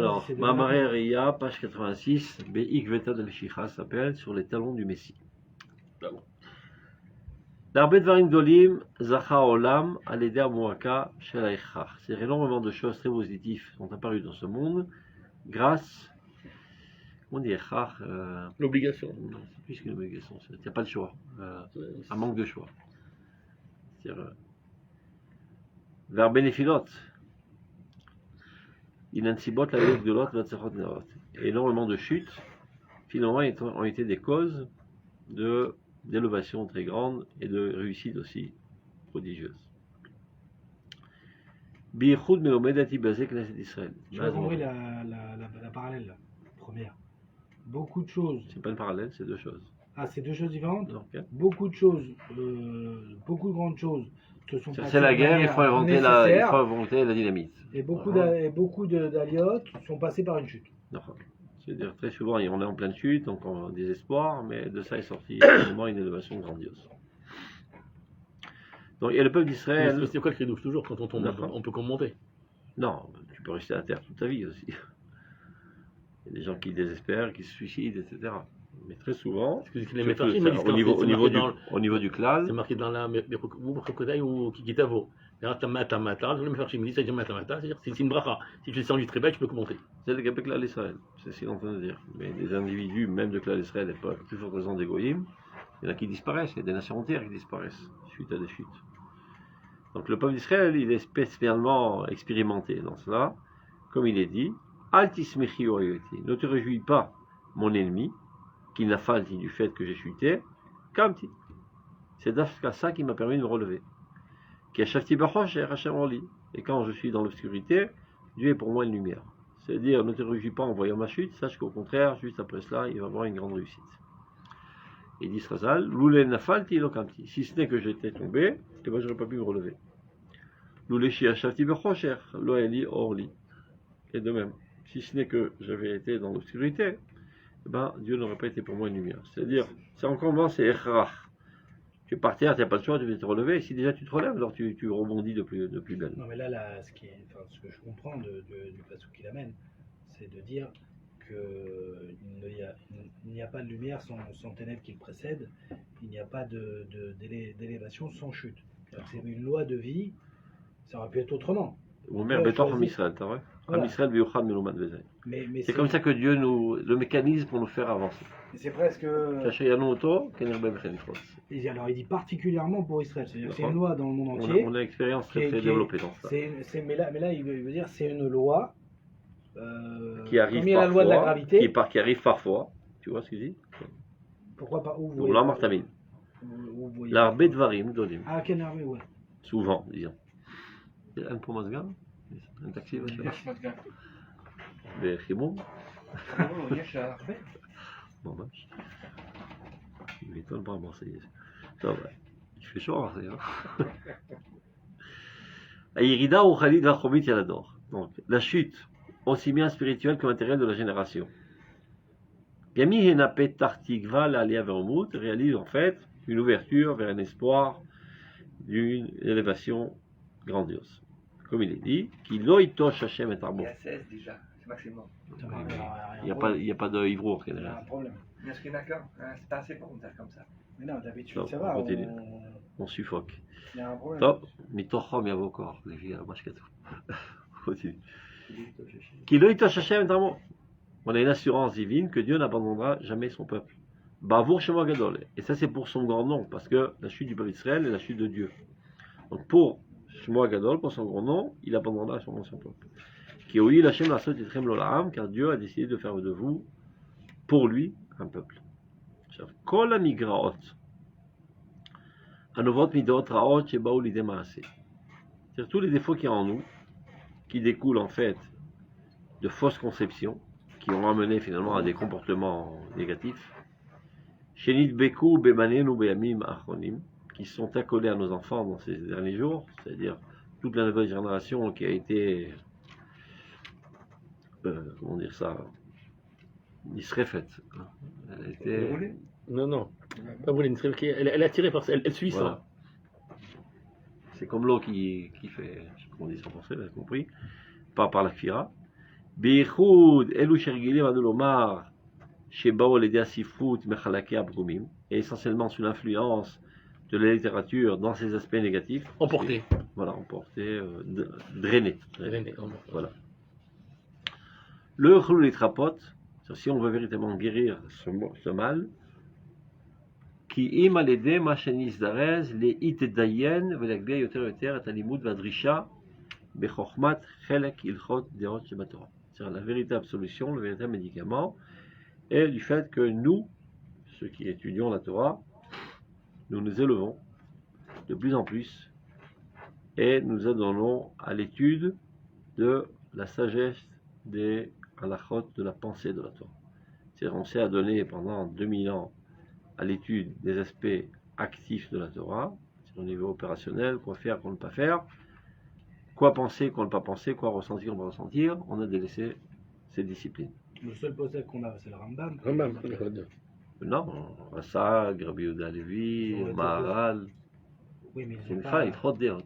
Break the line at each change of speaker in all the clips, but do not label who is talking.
Alors, Mamaré Ria, page 86, Be'ik Veta de Meshicha s'appelle sur les talons du Messie. L'arbet Varim Dolim, Zacha Olam, Aleder Moaka, Shel Haïchach. C'est énormément de choses très positives sont apparues dans ce monde grâce. On dit Echach.
L'obligation.
Non, c'est plus qu'une obligation. Il n'y a pas de choix. Un manque de choix. C'est-à-dire. Vers Benefilot. Inansibot, la de l'autre, énormément de chutes, finalement, ont été des causes d'élévation très grande et de réussite aussi prodigieuse. Bichoud Melomedati Bazé Knesset d'Israël.
Je n'ai pas compris la parallèle, là. Première. Beaucoup de choses.
C'est pas une parallèle, c'est deux choses.
Ah, c'est deux choses différentes.
Okay.
Beaucoup de choses, beaucoup de grandes choses.
C'est la guerre, il faut inventer la dynamite.
Et beaucoup d'aliotes sont passés par une chute.
C'est-à-dire très souvent on est en pleine chute, donc on a des espoirs, mais de ça est sorti vraiment une élévation grandiose. Donc, et le peuple d'Israël.
C'est quoi le cri-douche toujours quand on tombe, on peut commenter.
Non, tu peux rester à terre toute ta vie aussi. Il y a des gens qui désespèrent, qui se suicident, etc. Mais très souvent, au niveau du clal,
c'est marqué dans la Crocodile ou Kikitavo. C'est-à-dire c'est une bracha. Si tu descends du très bas, tu peux commenter.
C'est le Gabek Klal Israël, c'est ce qu'il est en train de dire. Mais des individus, même de Klal Israël, et pas plus fortement des goyim, il y en a qui disparaissent, il y a des nations entières qui disparaissent suite à des chutes. Donc le peuple d'Israël, il est spécialement expérimenté dans cela. Comme il est dit, Altismechi oyoti, ne te réjouis pas, mon ennemi, qui n'a falti du fait que j'ai chuté, Kamti. C'est d'Afka ça qui m'a permis de me relever. Et quand je suis dans l'obscurité, Dieu est pour moi une lumière. C'est-à-dire, ne te réjouis pas en voyant ma chute, sache qu'au contraire, juste après cela, il va y avoir une grande réussite. Et dit Srazal, Loulé nafalti lokamti. Si ce n'est que j'étais tombé, eh ben, j'aurais pas pu me relever. Loulé shiachati bechocher, loeli orli. Et de même, si ce n'est que j'avais été dans l'obscurité, eh ben, Dieu n'aurait pas été pour moi une lumière. C'est-à-dire, c'est encore moins, c'est echrach. Tu es par terre, tu n'as pas le choix, tu vas te relever. Si déjà tu te relèves, alors tu rebondis de plus belle.
Non, mais là ce que je comprends du passage qu'il amène, c'est de dire qu'il n'y a pas de lumière sans ténèbres qui le précèdent, il n'y a pas d'élévation sans chute. C'est une loi de vie, ça aurait pu être autrement. C'est
comme ça que Dieu le mécanisme pour nous faire avancer.
C'est presque. Alors il dit particulièrement pour Israël, c'est-à-dire que c'est une loi dans le monde entier.
On a une expérience très développée dans ça.
Mais là il veut dire c'est une loi
qui arrive
comme il y a la loi de la gravité.
Qui arrive parfois. Tu vois ce qu'il dit?
Pourquoi pas où
vous voyez l'arbet varim dolim.
Ah quel arbre, ouais.
Souvent, disons. Un pour Mazgan, un taxi va chercher. בחימום?
יש הרבה.
ממש. בעיתון פעם מרסיס. טוב, il fait chaud à Marseille. הירידה הרוחנית והחומית של הדור. Donc, la chute, aussi bien spirituelle que matérielle de la génération. Gami Henapet Tartikva, l'Alia Vermouth, réalise en fait une ouverture vers un espoir d'une élévation grandiose. Comme il est dit, qui loïtosh Hashem et Arbo.
Il y a 16 déjà, c'est maximum.
Il n'y a pas de ivrour.
Il y a un problème.
Est-ce qu'il y en a qu'un? C'est pas assez pour me dire comme ça.
Mais non, d'habitude, ça va.
On suffoque.
Il y a un problème.
Top, mitochom yavokor, les filles, la machkatou. Continue. Qui loïtosh Hashem et Arbo. On a une assurance divine que Dieu n'abandonnera jamais son peuple. Bavour Shema Gadol. Et ça, c'est pour son grand nom, parce que la chute du peuple d'Israël est la chute de Dieu. Donc, pour Shema Gadol, pour son grand nom, il abandonnera son peuple. Qui oui, la Shem la Sot et Trem Lolaam, car Dieu a décidé de faire de vous, pour lui, un peuple. Kol Amigraot. Anovot Midot Raot Shebaou Lidemaase. C'est-à-dire tous les défauts qu'il y a en nous, qui découlent en fait de fausses conceptions, qui ont amené finalement à des comportements négatifs. Shenit Beku Bemanenu Beamim Achronim, qui sont accolés à nos enfants dans ces derniers jours, c'est-à-dire toute la nouvelle génération qui a été, comment dire ça, nisrefet. Elle a été...
Non, pas brûlée, elle est attirée par ça, elle suit ça.
C'est comme l'eau qui fait, je sais pas comment on dit ça en français, vous avez compris, pas par la kfira. בייחוד אלו שרגילים אנו לומר שבאו על ידי הספרות מחלקי הפגומים, et essentiellement sous l'influence de la littérature dans ses aspects négatifs.
Emporté.
Voilà, emporté, drainé. Voilà. Le chloul et trapot, si on veut véritablement guérir ce mal, qui im al yedei ma shenisdarez להתדיין ולהגביה יותר ויותר את הלימוד והדרישה בחוכמת חלק הלכות דעות שבתורה. C'est-à-dire la véritable solution, le véritable médicament, est du fait que nous, ceux qui étudions la Torah, nous nous élevons de plus en plus et nous adonnons à l'étude de la sagesse des halachot, de la pensée de la Torah. C'est-à-dire on s'est adonné pendant 2000 ans à l'étude des aspects actifs de la Torah, au niveau opérationnel, quoi faire, quoi ne pas faire, quoi penser, quoi ne pas penser, quoi ressentir, quoi ne pas ressentir. On a délaissé ces disciplines.
Le seul possède qu'on a, c'est le Rambam.
Rambam.
Non, Rassag, Rabbi Yehuda Levi, Maharal,
Oui, mais
c'est
ils
une
ont
fin,
pas...
il frotte des hautes.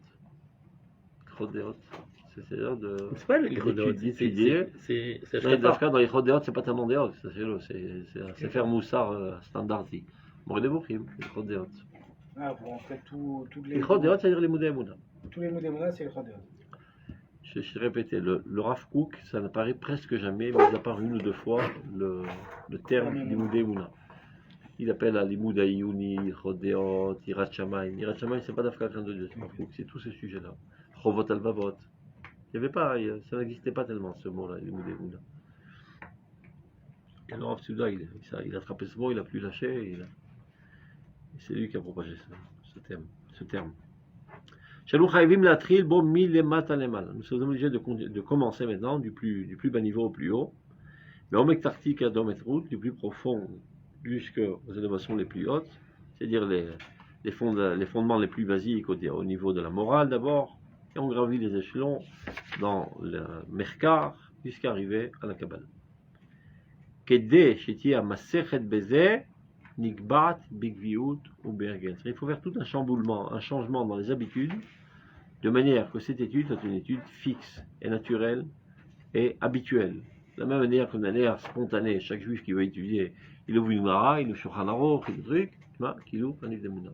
C'est-à-dire de...
C'est pas les gros déotes,
d'étudier.
c'est
Non, dans les Chodéot, c'est pas tellement des hautes, c'est faire Moussar standardi. Mourir des Boukhim, les Chodéot.
Ah, bon, en fait, tous les...
Les Chodéot, c'est-à-dire les Moudé Mouna.
Tous les mots des monas, c'est le Chodéot.
Je répétais, le Rav Kook, ça n'apparaît presque jamais, mis à part une ou deux fois, le terme Limoudé Mouna. Il appelle à Limoud Ayouni, Chodéot, Irat Shamayim. Irat Shamayim, c'est pas d'Africain de Dieu, c'est Rav Kook, c'est tous ces sujets-là. Chovot Alvavot. Il n'y avait pas, ça n'existait pas tellement ce mot-là, Limoudé Mouna. Et le Rav Souda, il a attrapé ce mot, il a plus lâché, et c'est lui qui a propagé ce terme. Nous sommes obligés de commencer maintenant du plus bas niveau au plus haut. Mais on met tartique à route du plus profond jusqu'aux élévations les plus hautes, c'est-à-dire les fondements les plus basiques au niveau de la morale d'abord, et on gravit les échelons dans le merkar jusqu'à arriver à la Kabbale. Il faut faire tout un chamboulement, un changement dans les habitudes, de manière que cette étude soit une étude fixe et naturelle et habituelle. De la même manière qu'une manière spontanée, chaque juif qui veut étudier, il ouvre une Gemara, il ouvre Shulchan Aruch, il ouvre des trucs, qu'il ouvre un livre de Mouna.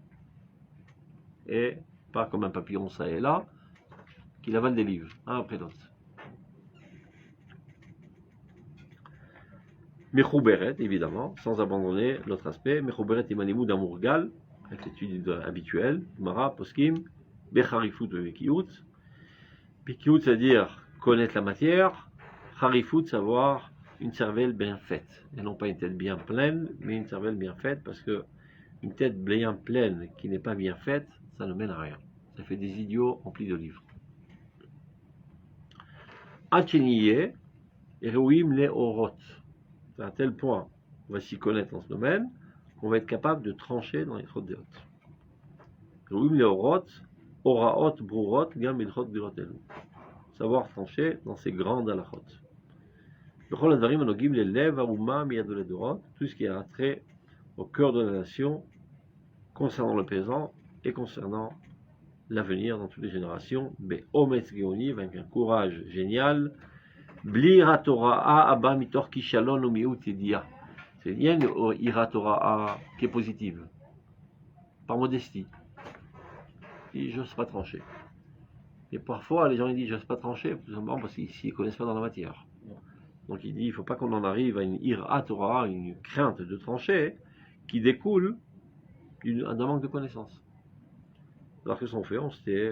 Et pas comme un papillon ça et là, qu'il avale des livres, un après l'autre. Mechouberet, évidemment, sans abandonner l'autre aspect. Mechouberet imanimou d'Amourgal, avec l'étude habituelle, Mara, Poskim, Becharifut et Bekiout. Bekiout, c'est-à-dire connaître la matière. Harifut, savoir une cervelle bien faite. Et non pas une tête bien pleine, mais une cervelle bien faite, parce que une tête bien pleine qui n'est pas bien faite, ça ne mène à rien. Ça fait des idiots remplis de livres. Acheniye, Eroim le Orot. À un tel point, on va s'y connaître dans ce domaine, qu'on va être capable de trancher dans les Chodéot. Eroim le Orot, Oraot, Brurot, Gam Ilchot Birotelu. Savoir trancher dans ces grandes halachot. Tout ce qui a trait au cœur de la nation concernant le présent et concernant l'avenir dans toutes les générations. Be'ometz geoni, avec un courage génial. Bli Torah abba mitor kishalon ou miut idia. C'est bien ira Torah qui est positive, par modestie. Et je ne sais pas trancher. Et parfois, les gens ils disent je ne sais pas trancher, tout simplement parce qu'ils ne connaissent pas dans la matière. Donc il dit il ne faut pas qu'on en arrive à une ira Torah, une crainte de trancher, qui découle d'un manque de connaissances. Alors que ce qu'on fait, on se tait.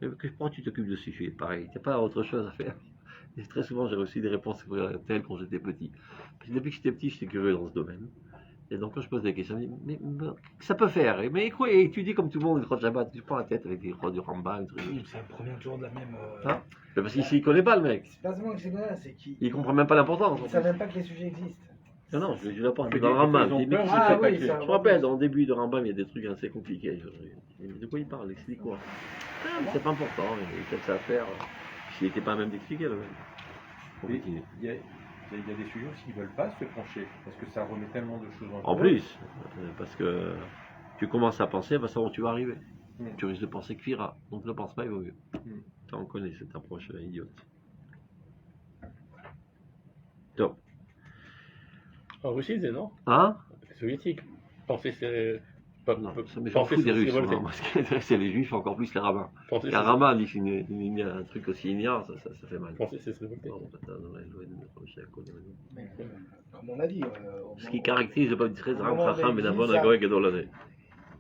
Pourquoi tu t'occupes de ce sujet? Pareil, tu n'as pas autre chose à faire. Et très souvent, j'ai reçu des réponses telles quand j'étais petit. Parce que depuis que j'étais petit, j'étais curieux dans ce domaine. Et donc, quand je pose des questions, je me dis, mais ça peut faire. Mais quoi, étudie comme tout le monde le Chod Shabbat. Tu prends la tête avec des Chod du Rambam.
C'est le premier tour de la même.
Hein? Parce qu'il ne connaît pas le mec.
C'est pas seulement que c'est là, c'est qu'il.
Il ne comprend même pas l'importance.
Il ne savent même pas que les sujets existent.
Non, je l'ai pas. Dans le Rambam,
je me
rappelle, dans le début de Rambam, il y a des trucs assez compliqués. De quoi il parle? Explique quoi? C'est pas important. Il a peut-être ça à faire. S'il n'était pas même d'expliquer le même.
Il y a des sujets aussi qui ne veulent pas se pencher, parce que ça remet tellement de choses
en plus, parce que tu commences à penser, va savoir où tu vas arriver. Tu risques de penser que Fira, donc ne pense pas, il vaut mieux. Ça, on connaît cette approche idiote. Donc,
En Russie, c'est non
hein?
C'est soviétique. Penser, c'est. Pas,
Non,
pas-
ça me j'en
penser,
fous des
c'est
Russes.
révolter.
Non, parce que c'est les Juifs, encore plus les rabbins.
Penser,
Qu'un
c'est
rabbin dit un truc aussi ignorant, ça fait mal.
penser, c'est se révolter.
Bon, attends, non, elle doit être proche à côté.
Mais, comme on l'a dit,
Ce qui caractérise le peuple d'Israël, c'est
Au moment
Ram Chacham
des
et Nabon
Isaac.
Agoy Gadol Adé.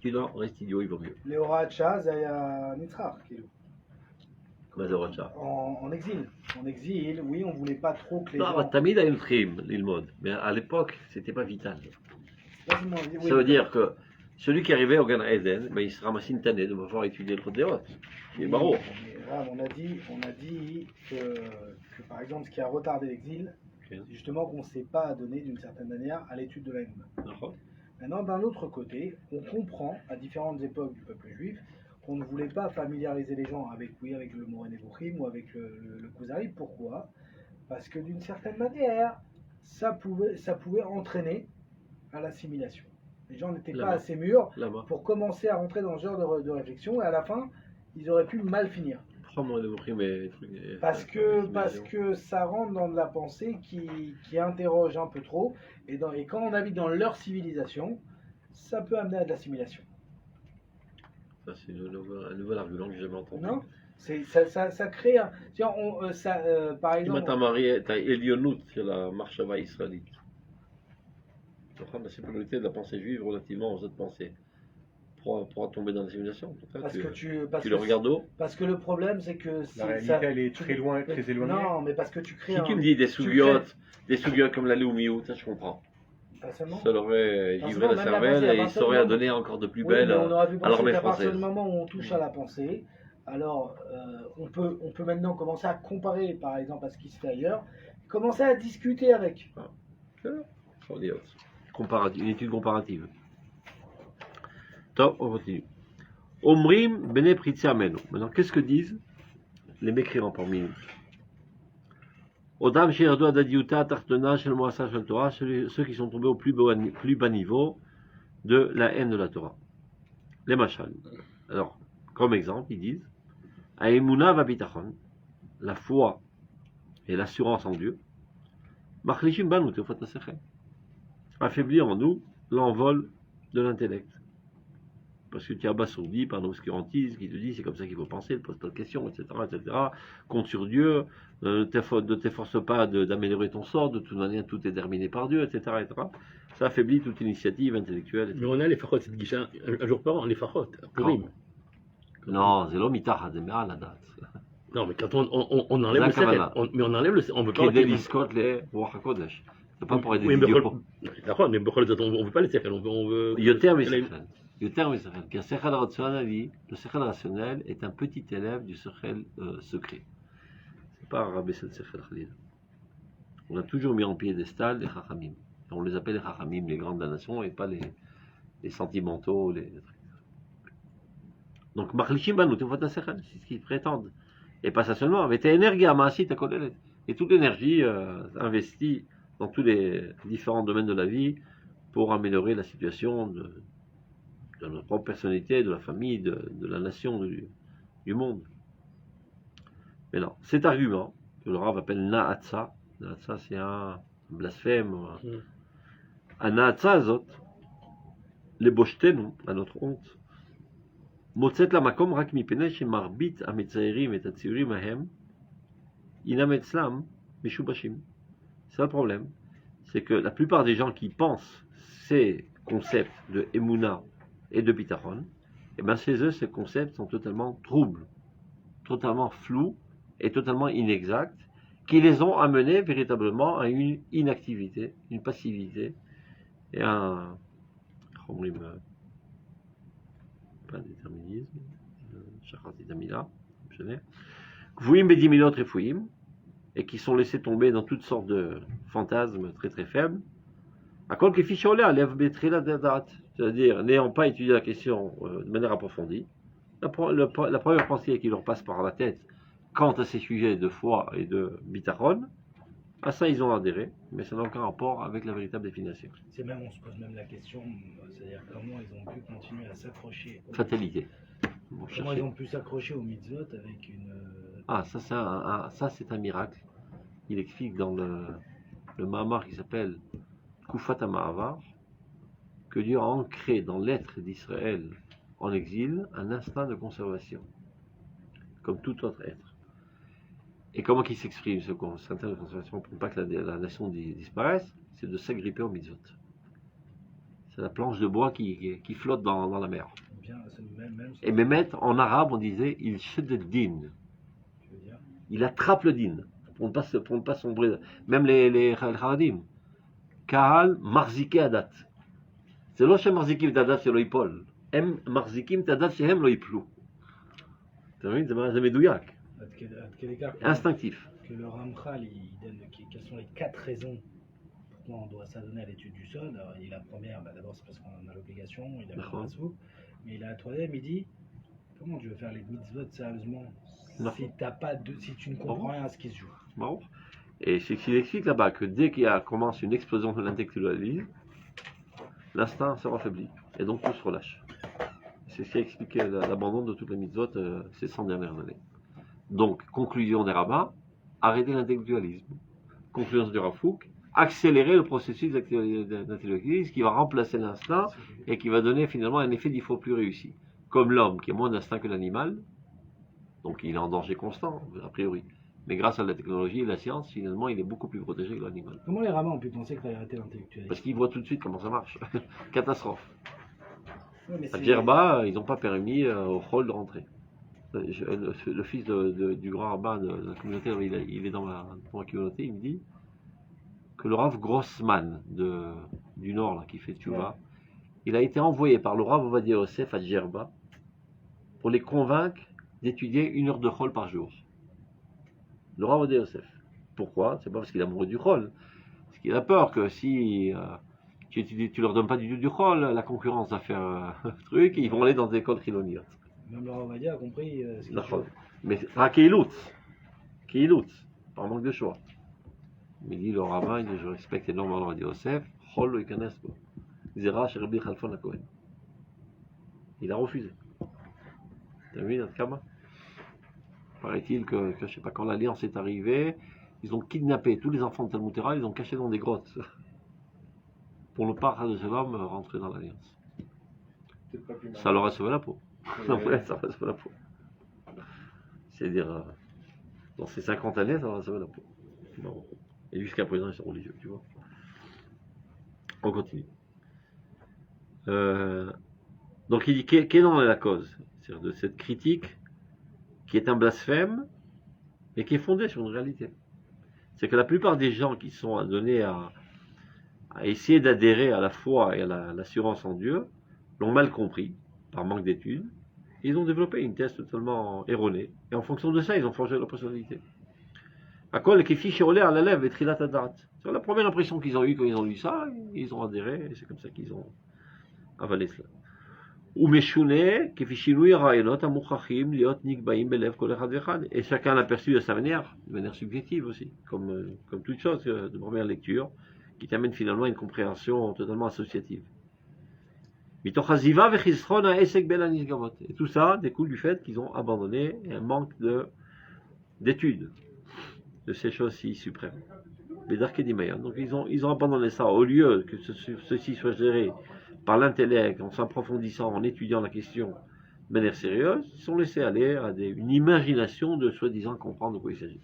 Tu non, reste idiot, il vaut mieux.
להוראת שעה זה היה נצרך, כאילו.
מה זה הוראת שעה?
En exil. En exil, oui, on voulait pas trop que les
Non,
gens...
אבל תמיד היו צריכים ללמוד, mais à l'époque, c'était pas vital.
Pas seulement- oui,
Ça veut dire que celui qui arrivait au Gan Eden, ben, il se ramassait une tannée de pouvoir étudier le Rodéot. C'est
oui,
barreau.
mais là, on a dit que, par exemple, ce qui a retardé l'exil, c'est justement qu'on ne s'est pas donné d'une certaine manière à l'étude de la Géouma. Maintenant, d'un autre côté, on comprend à différentes époques du peuple juif qu'on ne voulait pas familiariser les gens avec le Moreh Nevuchim ou avec le Kuzari. Pourquoi? Parce que d'une certaine manière, ça pouvait entraîner à l'assimilation. Les gens n'étaient pas
Là-bas.
assez mûrs
Là-bas.
pour commencer à rentrer dans ce genre de réflexion et à la fin, ils auraient pu mal finir.
Prends-moi les mots mais trucs.
Parce que ça rentre dans de la pensée qui interroge un peu trop, et quand on habite dans leur civilisation, ça peut amener à de l'assimilation.
Ça, c'est un nouvel argument que j'ai jamais entendu.
Non ça crée un... Tiens, par
אם אתה
exemple...
מראה את העליונות של המחשבה הישראלית, la supériorité de la pensée juive relativement aux autres pensées, pourra tomber dans l'assimilation.
Parce que tu
le regardes haut.
Parce que le problème, c'est que...
La réalité, elle est très loin, très éloignée.
Non, mais parce que tu crées
Si tu me dis des sougiotes comme la Léoumio, ça je comprends.
Pas seulement.
Ça leur aurait
Pas
givré
seulement,
la
même la
cervelle
pensée, à
et ils
partir du
sauraient à
moment-
donner encore de plus
Oui,
belle
mais on aurait pu
à
penser
l'armée
qu'à partir
française.
du moment où on touche à la pensée, alors on peut maintenant commencer à comparer, par exemple, à ce qui se fait ailleurs, commencer à discuter avec.
Faut dire, une étude comparative. Top, on continue. Omrim bene pritzi amenu. Maintenant, qu'est-ce que disent les mécréants parmi nous? Odam shirdo adadiuta tartena shel moasa shel Torah, ceux qui sont tombés au plus bas niveau de la haine de la Torah. Les machal. Alors, comme exemple, ils disent Aemuna va bitachon, la foi et l'assurance en Dieu, machlishim banu teufat nasechem, affaiblir en nous l'envol de l'intellect. Parce que tu es abasourdi par l'obscurantisme qui te dit c'est comme ça qu'il faut penser, ne pose pas de questions, etc., etc. Compte sur Dieu, ne t'efforce pas d'améliorer ton sort, de toute manière tout est terminé par Dieu, etc., etc. Ça affaiblit toute initiative intellectuelle. etc.
Mais on a les fachot, cette guicha, un jour par an, les fachot, Purim.
Non, c'est l'homme itach à la date.
Non, mais quand on enlève
La
le seret,
Kavala.
mais on enlève le seret, on veut pas...
Kedel iskot le Ruach HaKodesh. C'est pas pour aider
Oui,
les
mais
idiots.
d'accord, mais on veut pas les seret, on veut...
Yoter Mesechel. Yoter Mesechel. Car Sechel rationnel dit, le Sechel rationnel est un petit élève du Sechel secret. C'est pas rabaisser le Sechel Khalil. On a toujours mis en piédestal les Chachamim. On les appelle les Chachamim, les grandes de la nation, et pas les sentimentaux, les trucs. Donc, Machlishim Banu, c'est ce qu'ils prétendent. Et pas ça seulement, avec énergie à Maasit à Kodelet. Et toute l'énergie investie dans tous les différents domaines de la vie pour améliorer la situation de notre propre personnalité, de la famille, de la nation, du monde. Mais non, cet argument, que le Rav appelle Na'atsa, Na'atsa c'est un blasphème, un Na'atsa azot, les boshtenu, à notre honte, מוצאת לה מקום רק מפני שמרבית המציירים את הציורים ההם אינם אצלם משובשים. C'est le problème, c'est que la plupart des gens qui pensent ces concepts de Emouna et de Bitachon, et bien chez eux, ces concepts sont totalement troubles, totalement flous et totalement inexacts, qui les ont amenés véritablement à une inactivité, une passivité et un... pas déterminisme, Shachati Damila, Kvouim Bedimilot Refouim, et qui sont laissés tomber dans toutes sortes de fantasmes très très faibles, à quoi que Fichola lève la date, c'est-à-dire n'ayant pas étudié la question de manière approfondie, la première pensée qui leur passe par la tête quant à ces sujets de foi et de bitachon, à ça ils ont adhéré, mais ça n'a aucun rapport avec la véritable définition.
C'est même, on se pose même la question, c'est-à-dire comment ils ont pu continuer à s'accrocher.
Fatalité.
Comment ils ont pu s'accrocher aux mitzvot avec une...
Ah, ça c'est un miracle. Il explique dans le Mahamar qui s'appelle Kufat HaMa'avar, que Dieu a ancré dans l'être d'Israël en exil un instinct de conservation, comme tout autre être. Et comment il s'exprime ce instinct de conservation pour ne pas que la nation disparaisse? C'est de s'agripper au mitzvot. C'est la planche de bois qui flotte dans la mer.
Bien,
Et Mehmet, en arabe, on disait il sheddin. Il attrape le din pour ne pas sombrer. Même les Haradim. Kahal marzike adat. C'est lo marziki adat c'est lo ipol. Em marzikim adat shehem lo iplu. Tu vois, c'est medouyak. Instinctif.
Que le Ramchal, il donne quelles sont les 4 raisons pourquoi on doit s'adonner à l'étude du sol. Alors, il a la première, d'abord c'est parce qu'on a l'obligation, il a le rasouk, mais il a la troisième, il dit comment tu veux faire les mitzvot sérieusement si tu ne comprends rien à ce qui se joue.
Bon. Et c'est qu'il explique là-bas que dès qu'il commence une explosion de l'intellectualisme, l'instinct se raffaiblit et donc tout se relâche. C'est ce qui a expliqué l'abandon de toutes les mitzvot ces 100 dernières années. Donc, conclusion des rabbins, arrêter l'intellectualisme. Conclusion du Rav Kook, accélérer le processus d'intellectualisme qui va remplacer l'instinct et qui va donner finalement un effet 10 fois plus réussi. Comme l'homme qui a moins d'instinct que l'animal, donc il est en danger constant, a priori. Mais grâce à la technologie et la science, finalement, il est beaucoup plus protégé que l'animal.
Comment les rabbins ont pu penser qu'il fallait arrêter l'intellectualisme?
Parce qu'ils voient tout de suite comment ça marche. Catastrophe.
Oui,
À Djerba, ils n'ont pas permis au Chol de rentrer. Le fils du grand rabbin de la communauté, il est dans ma communauté, il me dit que le Rav Grossman du Nord, là, qui fait Tchouva, il a été envoyé par le Rav Ovadia Yosef à Djerba pour les convaincre d'étudier 1 heure de Chol par jour. Le Rav Ovadia Yosef. Pourquoi? C'est pas parce qu'il est amoureux du Chol. Parce qu'il a peur que si tu leur donnes pas du Chol, la concurrence va faire un truc et ils vont aller dans des écoles chiloniotes.
Même le Ravadia a compris ce qu'il faut.
Mais pas Keilout, par manque de choix. Mais dit le rabbin, il dit, je respecte énormément le Rav Yosef, Chol lo yikanes bo. Zera chez Rabbi Khalfon HaKohen. Il a refusé. T'as vu notre kama? Paraît-il que je sais pas quand l'alliance est arrivée, ils ont kidnappé tous les enfants de Talmud Torah, ils les ont cachés dans des grottes pour ne pas de l'homme rentrer dans l'alliance. Ça leur a sauvé la peau. Ouais, ça va sauver la peau. C'est-à-dire, dans ces 50 années, ça va sauver la peau. Bon. Et jusqu'à présent, ils sont religieux, tu vois. On continue. Donc il dit, quelle en est la cause? C'est-à-dire de cette critique qui est un blasphème, mais qui est fondée sur une réalité. C'est que la plupart des gens qui sont donnés à essayer d'adhérer à la foi et à l'assurance en Dieu, l'ont mal compris, par manque d'études. Ils ont développé une thèse totalement erronée. Et en fonction de ça, ils ont forgé leur personnalité. À quoi les kéfiches roulés à la lèvre et trilat à date. C'est la première impression qu'ils ont eue quand ils ont lu ça, ils ont adhéré, et c'est comme ça qu'ils ont avalé cela. Ou meshune, kéfichinouy rayonot amuchachim liot nikbaim belev kol echad vechad. Et chacun l'a perçu de sa manière subjective aussi, comme toute chose de première lecture, qui t'amène finalement à une compréhension totalement associative. Et tout ça découle du fait qu'ils ont abandonné un manque d'études de ces choses si suprêmes. Donc ils ont abandonné ça. Au lieu que ceci soit géré par l'intellect, en s'approfondissant, en étudiant la question de manière sérieuse, ils sont laissés aller à une imagination de soi-disant comprendre de quoi il s'agit.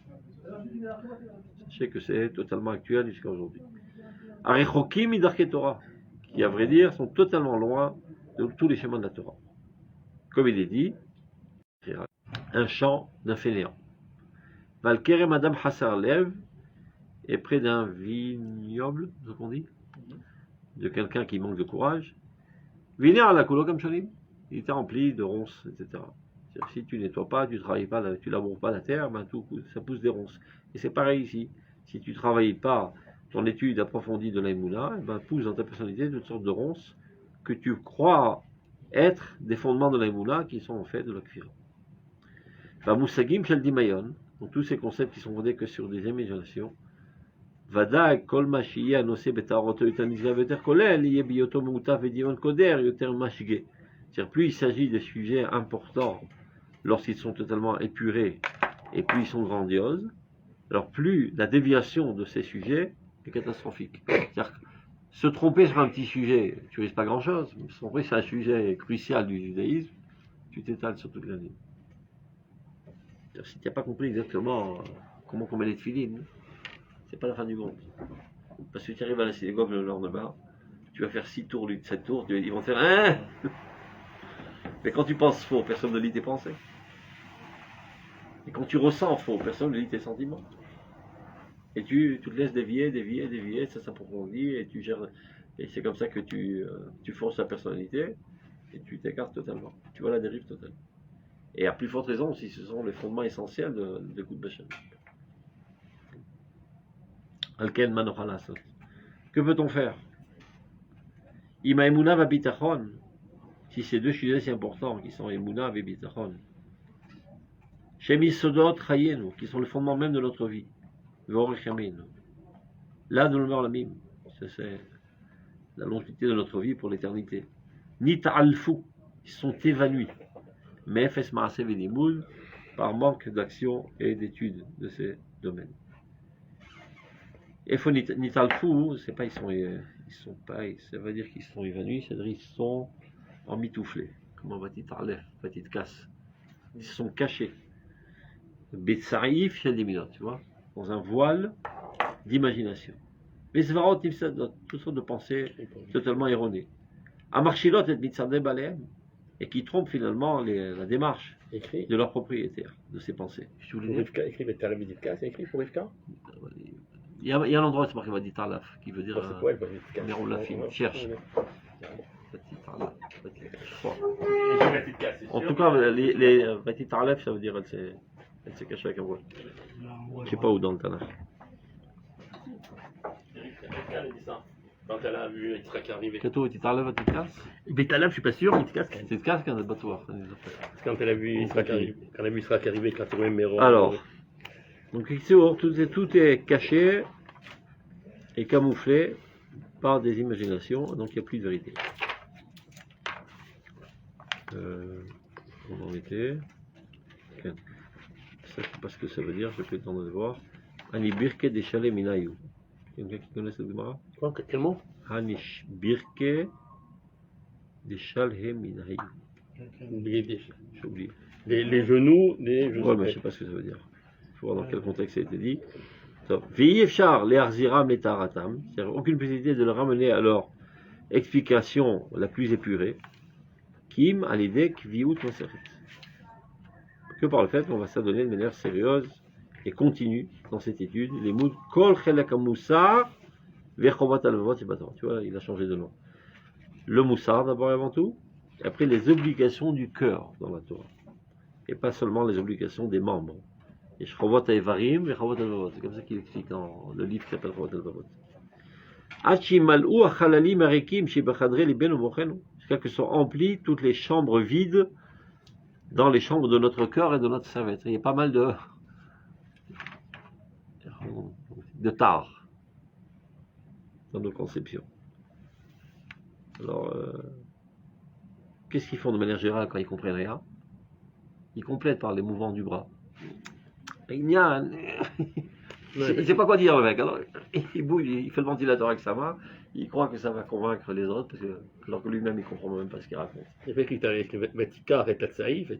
Sachez que c'est totalement actuel jusqu'à aujourd'hui. Arechokim idarke Torah, qui à vrai dire sont totalement loin de tous les chemins de la Torah. Comme il est dit, un chant d'un fainéant. Valkere Madame Hassar Lev est près d'un vignoble, ce qu'on dit, de quelqu'un qui manque de courage. Viner à la couleur comme Shalim, il était rempli de ronces, etc. Si tu nettoies pas, tu travailles pas, tu laboures pas la terre, ben ça pousse des ronces. Et c'est pareil ici. Si tu travailles pas ton étude approfondie de l'Aïmouna, ben pousse dans ta personnalité toutes sortes de ronces que tu crois être des fondements de l'Aïmouna qui sont en fait de la Kfira. Moussagim shel Dimayon, donc tous ces concepts qui sont fondés que sur des imaginations. Vadag kol ma shiye anosé betaroto yutanizga veter kolel yé biyoto moutaf et divan koder yoter mashge. C'est-à-dire plus il s'agit des sujets importants lorsqu'ils sont totalement épurés et plus ils sont grandioses, alors plus la déviation de ces sujets est catastrophique. C'est-à-dire que se tromper sur un petit sujet, tu risques pas grand-chose. Mais se tromper sur un sujet crucial du judaïsme, tu t'étales sur toute l'année. Si tu n'as pas compris exactement comment on met les tefilines, c'est pas la fin du monde. Parce que tu arrives à la synagogue le lendemain, tu vas faire 6 tours, 7 tours, ils vont te faire hein. Mais quand tu penses faux, personne ne lit tes pensées. Et quand tu ressens faux, personne ne lit tes sentiments. Et tu te laisses dévier, ça s'approfondit, et tu gères. Et c'est comme ça que tu forces ta personnalité, et tu t'écartes totalement. Tu vois la dérive totale. Et à plus forte raison, si ce sont les fondements essentiels de Kout Bachem. Alken Manochalasot. Que peut-on faire? Ima Emuna va Bitachon. Si ces deux sujets si importants, qui sont Emuna et Bitachon. Shemis Sodot Chayenu, qui sont le fondement même de notre vie. Vorechemenu. Là, nous le meurt la mime. C'est la longévité de notre vie pour l'éternité. Nita Alfou, ils sont évanouis. Mais Fes Maaseh Venimoul, par manque d'action et d'études de ces domaines. Et faut Nitalfou, c'est pas ils sont pas, ça veut dire qu'ils sont évanouis, c'est-à-dire qu'ils sont emmitouflés. Comment va-t-il parler, va-t-il casse? Ils sont cachés. Betsarif Shadiminot, tu vois, dans un voile d'imagination. Mais c'est vraiment toutes sortes de pensées totalement erronées. Amarchilot et Mitzadeh Baleem, et qui trompent finalement la démarche de leur propriétaire, de ses pensées. Je voulais dire.
Écrit Betalabidivka, c'est écrit pour Rivka?
Il y a un endroit, c'est marqué Vadit Arlaf, qui veut dire.
C'est quoi le Badivka?
Mais on l'a fait, cherche. En tout cas, les Vadit Arlaf, ça veut dire elle s'est cachée avec un voile. Je sais pas où dans le Tanakh.
Quand elle a vu Yitzhak arriver.
Kato Vadit Arlaf, Vadit Kas?
Betalab, je suis pas sûr, Yitzhak.
C'est Kas qui en a battoir.
Quand elle a vu Yitzhak arriver, quand elle a vu Méron.
Alors, donc tout est caché et camouflé par des imaginations, donc il n'y a plus de vérité. On en était. Okay. Ça, je ne sais pas ce que ça veut dire, je peux le temps de voir. Hani Birke des Chalem Minayou. Quelqu'un qui connaît cette Gemara?
Quoi? Quel mot?
Hani Birke des Chalem Minayou. J'ai oublié.
Les genoux des.
Ouais, mais je ne sais pas ce que ça veut dire. Il faut voir dans quel contexte ça a été dit. Veillefchar les Arziram les Taratam. C'est-à-dire aucune possibilité de le ramener à leur explication la plus épurée. Kim alidek viout maseret. Que par le fait qu'on va s'adonner de manière sérieuse et continue dans cette étude. Les mots kol chelek moussar vechovat alvot ibatan. Tu vois, il a changé de nom. Le moussar d'abord et avant tout. Et après les obligations du cœur dans la Torah. Et pas seulement les obligations des membres. Et Shchovot Evarim et Chovot Alvavot. C'est comme ça qu'il explique dans le livre qui s'appelle Chovot Alvavot. Achimalou achalalim arikim shebachadre libenu mochenu. Jusqu'à ce que sont remplies toutes les chambres vides dans les chambres de notre cœur et de notre cerveau. Il y a pas mal de tares dans nos conceptions. Alors, qu'est-ce qu'ils font de manière générale quand ils comprennent rien? Ils complètent par les mouvements du bras. Il n'y a. Il ne sait pas quoi dire le mec. Alors, il bouge, il fait le ventilateur avec sa main. Il croit que ça va convaincre les autres, alors que lui-même il ne comprend même pas ce qu'il raconte.
Il fait qu'il avec Vatikar et Tatsaïf.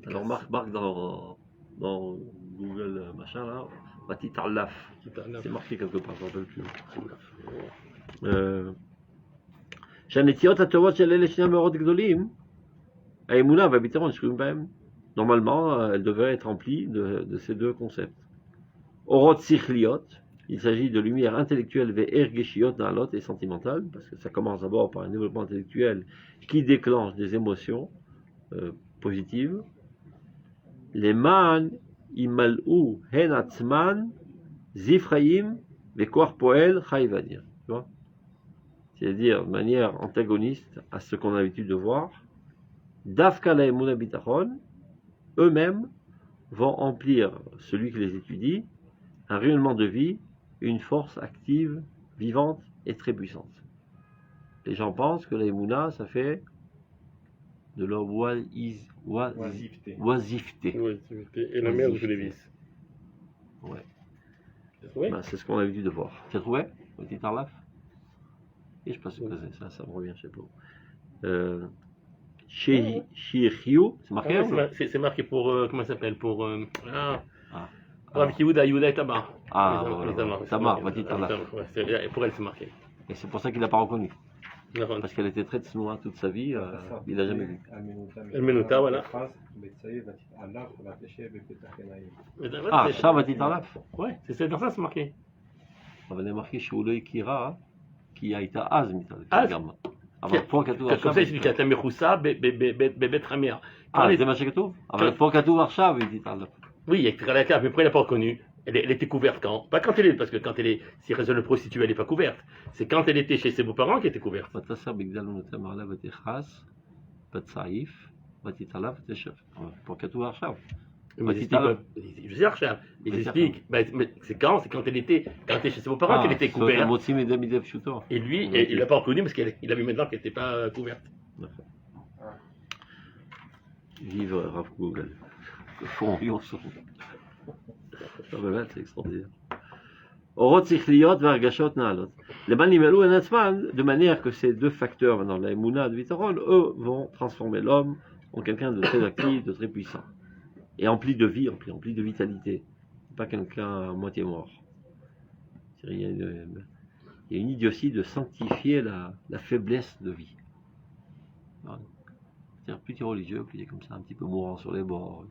Alors marque dans Google machin là, Vatikar Laf. C'est marqué quelque part, je ne me rappelle plus. Shanetiot Atavot Shel Ele Shnei Meorot Gdolim. Aemuna va habiter en Shkumbem. Normalement, elle devait être remplie de ces deux concepts. Orot Sichliot, il s'agit de lumière intellectuelle ve ergeshiot nalot et sentimentale, parce que ça commence d'abord par un développement intellectuel qui déclenche des émotions positives. Les man imalou hen atzman zifraim ve koach poel chayvadir. C'est-à-dire de manière antagoniste à ce qu'on a l'habitude de voir. Dafka la emuna bitachon, eux-mêmes vont emplir celui qui les étudie un rayonnement de vie, une force active, vivante et très puissante. Les gens pensent que la Emouna, ça fait de la oisiveté.
Et la mère de tous les vices.
Ouais. Ben, c'est ce qu'on a l'habitude de voir. Tu as trouvé? petit Arlaf. Et je passe au Kazé, ça me revient, je sais pas. Chez Chiu, c'est marqué
Ah,
ou
ouais,
non?
c'est marqué pour, comment ça s'appelle, pour,
Ah,
avec Yehuda et Tamar.
ah,
Les
voilà.
Tamar,
Tamar,
c'est
petit
marqué.
Arlaf.
Ouais, pour elle, c'est marqué.
Et c'est pour ça qu'il n'a pas reconnu.
D'accord.
Parce qu'elle était très tsnoua toute sa vie, il n'a jamais vu.
Almenuta, voilà.
Ah, ça, petit Arlaf.
Ouais, c'est dans ça, c'est marqué.
On avait marqué chez Ouloi Kira, qui a été Az,
Az.
אבל פה כתוב
Comme
עכשיו...
ça, il dit qu'il y a Mechoussa, Bebet Ramir.
זה מה שכתוב? אבל פה כתוב עכשיו, היא תתעלף.
Oui, il y a écrit à la cave, mais pourquoi il n'a pas reconnu? Elle était couverte quand? Pas quand elle est, parce que quand elle est, si elle reste le prostituée, elle n'est pas couverte. C'est quand elle était chez ses beaux-parents qu'elle était couverte.
ותעשה בגדל ונותן מעלה ותכעס, בצעיף, ותתעלף ותשב. פה כתוב עכשיו.
Mais je sais, Archam, il explique, mais c'est quand elle était chez ses beaux-parents qu'elle était couverte.
מוציא מידי מידי פשוטו.
Et lui, il l'a pas reconnu parce qu'il a vu maintenant qu'elle n'était pas couverte.
Vive Rav Google. Fond Yonson. באמת, c'est extraordinaire. אורות שכליות והרגשות נעלות. למען נמלאו הן עצמן, de manière que ces deux facteurs, maintenant la émouna et le vitaron, eux, vont transformer l'homme en quelqu'un de très actif, de très puissant. Et empli de vie, empli de vitalité. Pas quelqu'un à moitié mort. Il y a une idiotie de sanctifier la faiblesse de vie. C'est-à-dire, plus tu es religieux, plus tu es comme ça, un petit peu mourant sur les bords,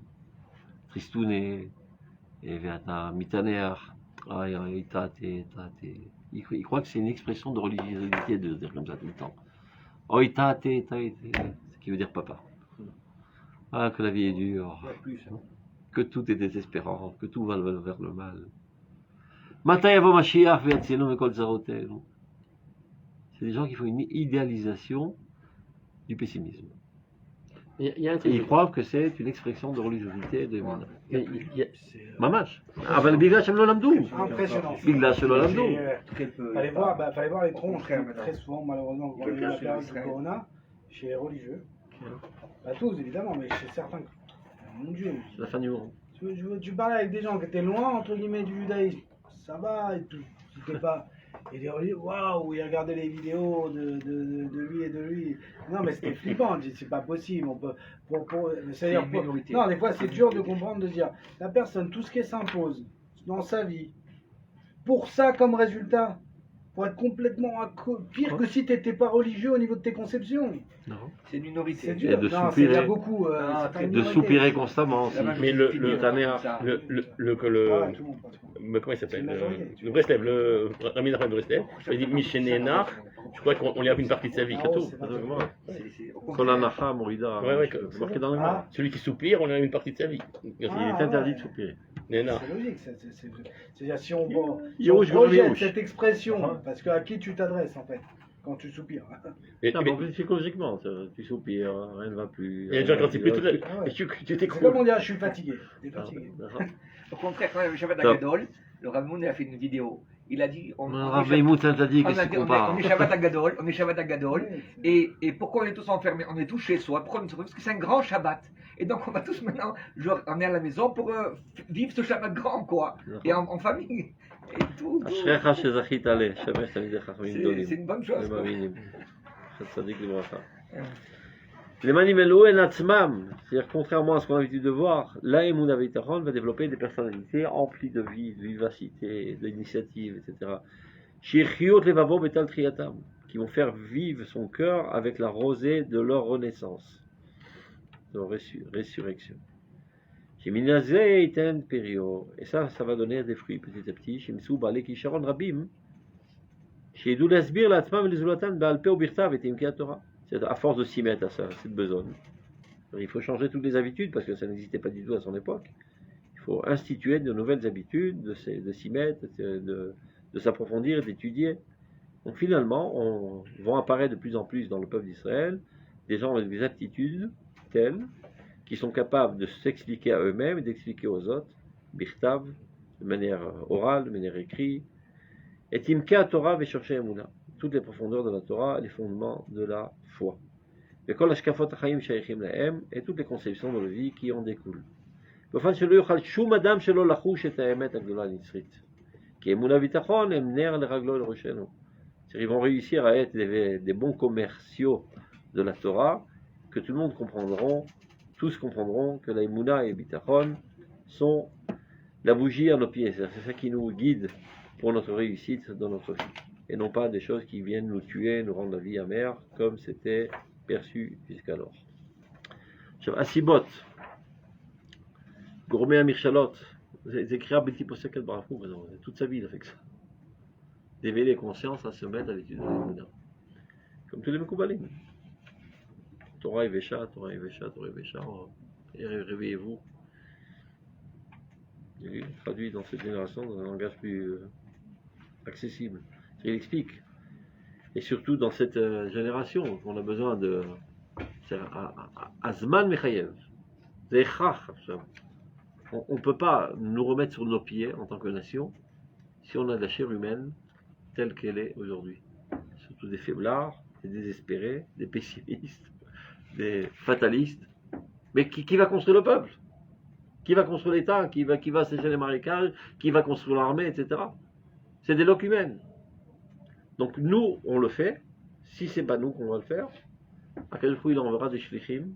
tristouné, et vers mitaner, il croit que c'est une expression de religiosité de se dire comme ça tout le temps. Oitate, ce qui veut dire papa. Ah, que la vie est dure, que tout est désespérant, que tout va vers le mal. C'est des gens qui font une idéalisation du pessimisme.
Il y a un
Et
truc.
ils croient que c'est une expression de religiosité de
Il y a-
ממש. אבל בגלל שהם לא למדו.
Impressionnant.
בגלל שלא למדו.
Très peu.
Fallait voir les tronches très souvent, malheureusement, quand il y a eu la période du Corona, chez les religieux. Pas tous, évidemment, mais chez certains. Mon Dieu.
C'est la fin du monde.
Tu parlais avec des gens qui étaient loin, entre guillemets, du judaïsme. Ça va et tout. C'était pas. Et les religieux, waouh, ils regardaient les vidéos de lui et de lui. Non, mais c'était flippant. Je dis, c'est pas possible. On peut. C'est-à-dire,
une minorité.
non, des fois, c'est dur de comprendre, de dire, la personne, tout ce qui s'impose dans sa vie, pour ça comme résultat, pour être complètement pire que si tu n'étais pas religieux au niveau de tes conceptions.
Non.
C'est une minorité.
C'est
Et
dur.
de
Non, c'est
soupirer.
déjà beaucoup. c'est pas une
De
minorité.
soupirer constamment aussi.
Mais le
Taner.
Ah, tout le monde, pas tout le monde.
Mais comment il s'appelle
C'est une majorité.
le Breslev, le Rami Nachman de Breslev, il dit Mishénénar, je crois qu'on lui a vu une partie de sa vie,
Ah,
c'est
ouais,
tout.
c'est pas
Au
Son
contraire.
anacha, Morida.
Ouais,
C'est marqué dans le
Ah.
Celui qui soupire, on lui a vu une partie de sa vie.
Il est
Ah,
interdit
ouais.
de soupirer.
Nénar.
C'est logique. C'est-à-dire, si on
Youch,
projette
Youch.
cette expression, parce qu'à qui tu t'adresses en fait, quand tu soupires.
Et
Non, mais en plus, psychologiquement, tu soupires, rien ne va plus.
il y a des gens quand ils plient toute la...
Ah ouais.
Et tu
C'est
t'écroules.
comme on dit, ah, je suis fatigué. T'es
Ah,
fatigué.
d'accord.
Au contraire, quand il y avait Shabbat
Top.
Agadol, le Ramoun a fait une vidéo. Il a dit
Rav Meimout interdit,
on
qu'est-ce
a
qu'il
dit, on
compare
est Shabbat Agadol, on est Shabbat Agadol.
Ouais,
Et pourquoi on est tous enfermés? On est tous chez soi. Pourquoi on est tous Parce que c'est un grand Shabbat. Et donc on va tous maintenant, genre, on est à la maison pour vivre ce Shabbat grand, quoi. Et en famille. Et tout.
אשריך שזכית לשמש תלמידי חכמים גדולים.
C'est une bonne chose, quoi.
למאמינים. צדיק לברכה. למען ימלאו הן עצמם, c'est-à-dire contrairement à ce qu'on a l'habitude de voir, la Emouna Vitaron va développer des personnalités emplies de vie, de vivacité, d'initiative, etc. Shirchiot levavo betal triatam, qui vont faire vivre son cœur avec la rosée de leur renaissance, de leur résurrection. Sheminazé iten perio, et ça va donner des fruits petit à petit. Shemsou bale kisharon rabim, שידעו להסביר לעצמם ולזולתם בעל פה ובכתב את עמקי התורה. C'est à force de s'y mettre à ça, cette besogne. Il faut changer toutes les habitudes parce que ça n'existait pas du tout à son époque. Il faut instituer de nouvelles habitudes, de s'y mettre, de s'approfondir, d'étudier. Donc finalement, vont apparaître de plus en plus dans le peuple d'Israël des gens avec des aptitudes telles qui sont capables de s'expliquer à eux-mêmes et d'expliquer aux autres, birtav, de manière orale, de manière écrite, et Timka Torah ve'shorshei Emunah, toutes les profondeurs de la Torah, les fondements de la foi. Ve'kol hashkafot ha'chaim shayachim lahem, et toutes les conceptions de la vie qui en découlent. B'ofan shelo yochal shum adam shelo lachush et ha'emet ha'gdola nitzrit. Qui est Mouna Bitachon, Emner, le Raglo, le Rocheno. Ils vont réussir à être des bons commerciaux de la Torah, que tout le monde comprendront, tous comprendront que la Mouna et Bitachon sont la bougie à nos pieds. C'est ça qui nous guide pour notre réussite dans notre vie. Et non pas des choses qui viennent nous tuer, nous rendre la vie amère, comme c'était perçu jusqu'alors. Asibot, Gourmet à Mirchalot, c'est écrit à Betty Poseket Barafou, toute sa vie il a fait que ça. D'éveiller les consciences à se mettre à l'étude de l'Emouna. Comme tous les Mekoubalim. Torah et Vesha, Torah et Vesha, Torah et Vesha, et réveillez-vous. Il traduit dans cette génération dans un langage plus accessible. Il explique. Et surtout dans cette génération, on a besoin de. Azman Mechayev. On ne peut pas nous remettre sur nos pieds en tant que nation si on a de la chair humaine telle qu'elle est aujourd'hui. Surtout des faiblards, des désespérés, des pessimistes, des fatalistes. Mais qui va construire le peuple? Qui va construire l'État? Qui va sécher les marécages? Qui va construire l'armée, etc. C'est des loques humaines. Donc nous, on le fait. Si c'est pas nous qu'on va le faire, à quel point il enverra des shlichim,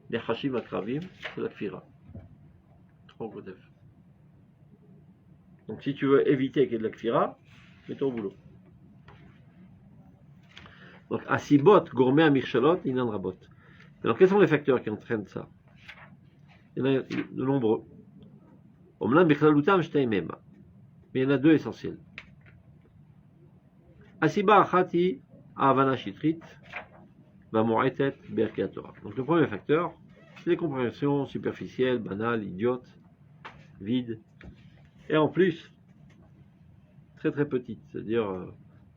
des hashim akravim, c'est la kfira. Donc si tu veux éviter qu'il y ait de la kfira, mets-toi au boulot. Donc asibot, gourmet à mirchalot, inan rabot. Alors quels sont les facteurs qui entraînent ça? Il y en a de nombreux. Omlam bichlalutam shtei mema. Mais il y en a deux essentiels. Asiba achati avana shitrit va mu'etet berkei Torah. Donc le premier facteur, c'est les compréhensions superficielles, banales, idiotes, vides, et en plus très très petites, c'est-à-dire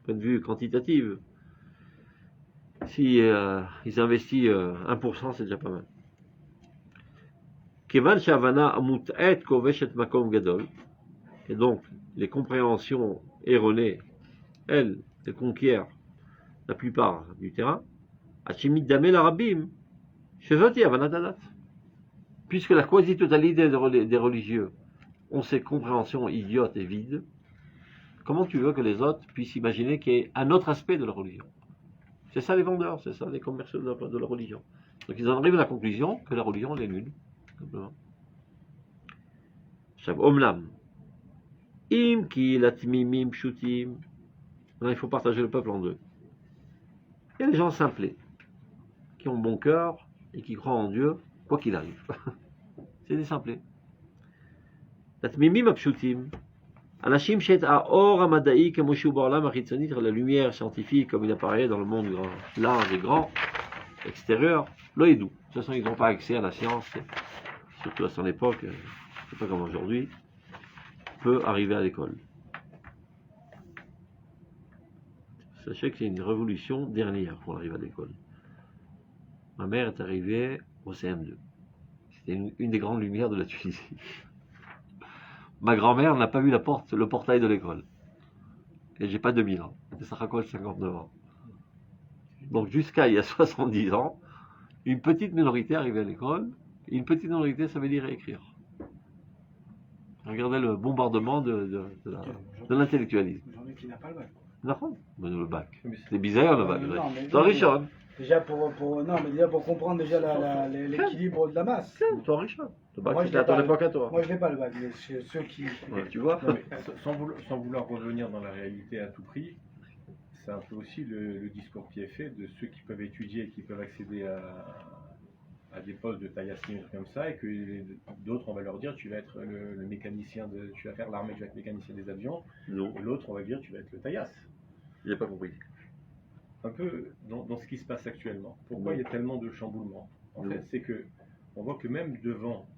point de vue quantitatif. Si ils investissent 1%, c'est déjà pas mal. Kevan shavana mut'et koveshet makom gadol. Et donc les compréhensions erronées, elles conquièrent la plupart du terrain. Hachimit damel arabim, shezoti avanatadat. Puisque la quasi-totalité des religieux ont ces compréhensions idiotes et vides, comment tu veux que les autres puissent imaginer qu'il y ait un autre aspect de la religion? C'est ça les vendeurs, c'est ça les commerciaux de la religion. Donc ils en arrivent à la conclusion que la religion elle est nulle, simplement. Omlam. Im ki latmimim pshutim. Il faut partager le peuple en deux. Il y a des gens simplés, qui ont bon cœur et qui croient en Dieu, quoi qu'il arrive. C'est des simplés. Latmimim pshutim. Anashim shet aor amadai kamoshu ba'olam achitzonit, la lumière scientifique comme il apparaît dans le monde large et grand, extérieur, l'oïdou. De toute façon, ils n'ont pas accès à la science, surtout à son époque, c'est pas comme aujourd'hui, peut arriver à l'école. Sachez que c'est une révolution dernière pour arriver à l'école. Ma mère est arrivée au CM2. C'était une des grandes lumières de la Tunisie. Ma grand-mère n'a pas vu le portail de l'école. Et j'ai pas 2000 ans. C'était Sarakol, 59 ans. Donc jusqu'à il y a 70 ans, une petite minorité arrivait à l'école. Et une petite minorité savait lire et écrire. Regardez le bombardement de l'intellectualisme.
J'en ai qui n'a pas le bac.
Non, mais le bac. C'est bizarre le bac.
Toi,
Richard.
Déjà pour comprendre déjà l'équilibre de la masse.
Toi, Richard. Le bac,
Moi,
c'était à ton époque à toi.
Moi, je n'ai pas le bac, mais ceux qui.
Ouais, tu vois.
Non, mais sans vouloir revenir dans la réalité à tout prix, c'est un peu aussi le discours qui est fait de ceux qui peuvent étudier et qui peuvent accéder à des postes de taillassin comme ça, et que d'autres, on va leur dire tu vas être le mécanicien, tu vas faire l'armée, tu vas être mécanicien des avions.
Non.
Et l'autre, on va dire tu vas être le taillasse.
J'ai pas compris.
Un peu dans ce qui se passe actuellement. Pourquoi il y a tellement de chamboulements? En fait, c'est que on voit que même devant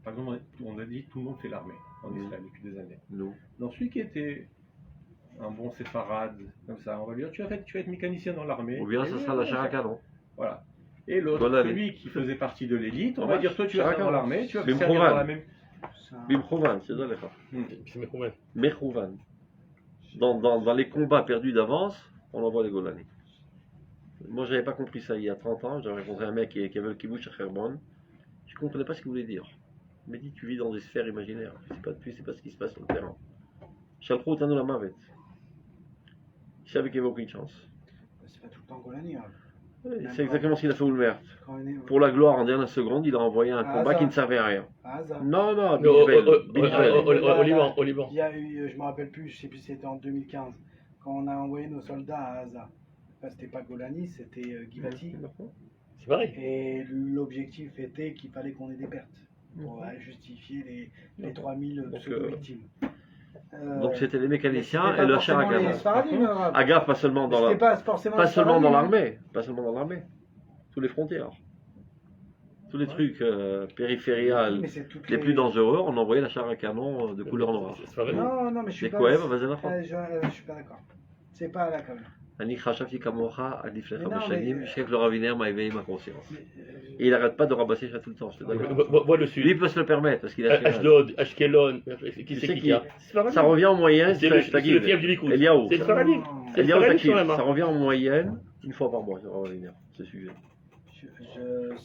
par exemple, on a dit tout le monde fait l'armée en Israël depuis des années.
Non.
Dans celui qui était un bon séfarade, comme ça, on va lui dire tu vas être mécanicien dans l'armée.
Ou bien ça sera la chair à canon.
Voilà. Et l'autre, celui qui faisait partie de l'élite, on va dire toi tu vas faire dans l'armée, tu vas servir dans la même.
Bimchouvan, c'est dans les cas.
C'est Mechouvan.
Mechouvan. Dans les combats perdus d'avance, on envoie les Golani. Moi, j'avais pas compris ça il y a 30 ans. J'avais rencontré un mec qui avait le kibbutz à Kherman. Je ne comprenais pas ce qu'il voulait dire. Il m'a dit tu vis dans des sphères imaginaires. Tu sais pas ce qui se passe sur le terrain. Shalchou otanu lamavet. Il savait qu'il n'y avait aucune chance.
C'est pas tout le temps Golani. Hein.
C'est exactement ce qu'il a fait Oulmert.
Quand on est-
Pour la gloire, en dernière seconde, il a envoyé un combat qui ne servait à rien.
Ah, ça.
Non, non,
Mais au
Bilbel.
Liban, au Liban.
Il y a eu, je me rappelle plus, je sais plus si c'était en 2015, quand on a envoyé nos soldats à Gaza. Enfin, c'était pas Golani, c'était Givati.
C'est pareil.
Et l'objectif était qu'il fallait qu'on ait des pertes pour justifier les 3000 pseudo-victimes.
Donc c'était les mécaniciens
c'était
et
pas
le char à
forcément les
gaz.
Sfaradim, hein.
Agave, pas seulement dans
C'était
la,
pas forcément
pas
les
seulement dans
Sfaradim, hein.
l'armée, pas seulement dans l'armée, tous les frontières, tous les trucs périphériales
Mais c'est toutes
les plus dangereux, on envoyait la char à canon de couleur noire.
C'est pas vrai.
Non, non, mais je suis
C'est
pas.
quoi, vas-y, l'enfant.
Je suis pas d'accord. C'est pas là quand même.
אני חשבתי כמוך עד לפני
Mais
5
non,
שנים,
mais-
chef le Raviner m'a éveillé ma conscience.
Mais,
Et il n'arrête pas de rabasser ça tout le temps, je te d'accord.
Vois le
Lui,
sud.
il peut se le permettre parce qu'il a chez
Ashdod, Ashkelon, qui
Tu
c'est
sais
qui
qui-
y a
Ça revient en moyenne,
C'est le
Tagil.
fief du Likoud.
Eliaou.
C'est le Sfaradim.
non,
C'est le
Eliaou
Sfaradim
Takil,
quand même.
ça revient en moyenne une fois par mois, ça va revenir, ce sujet.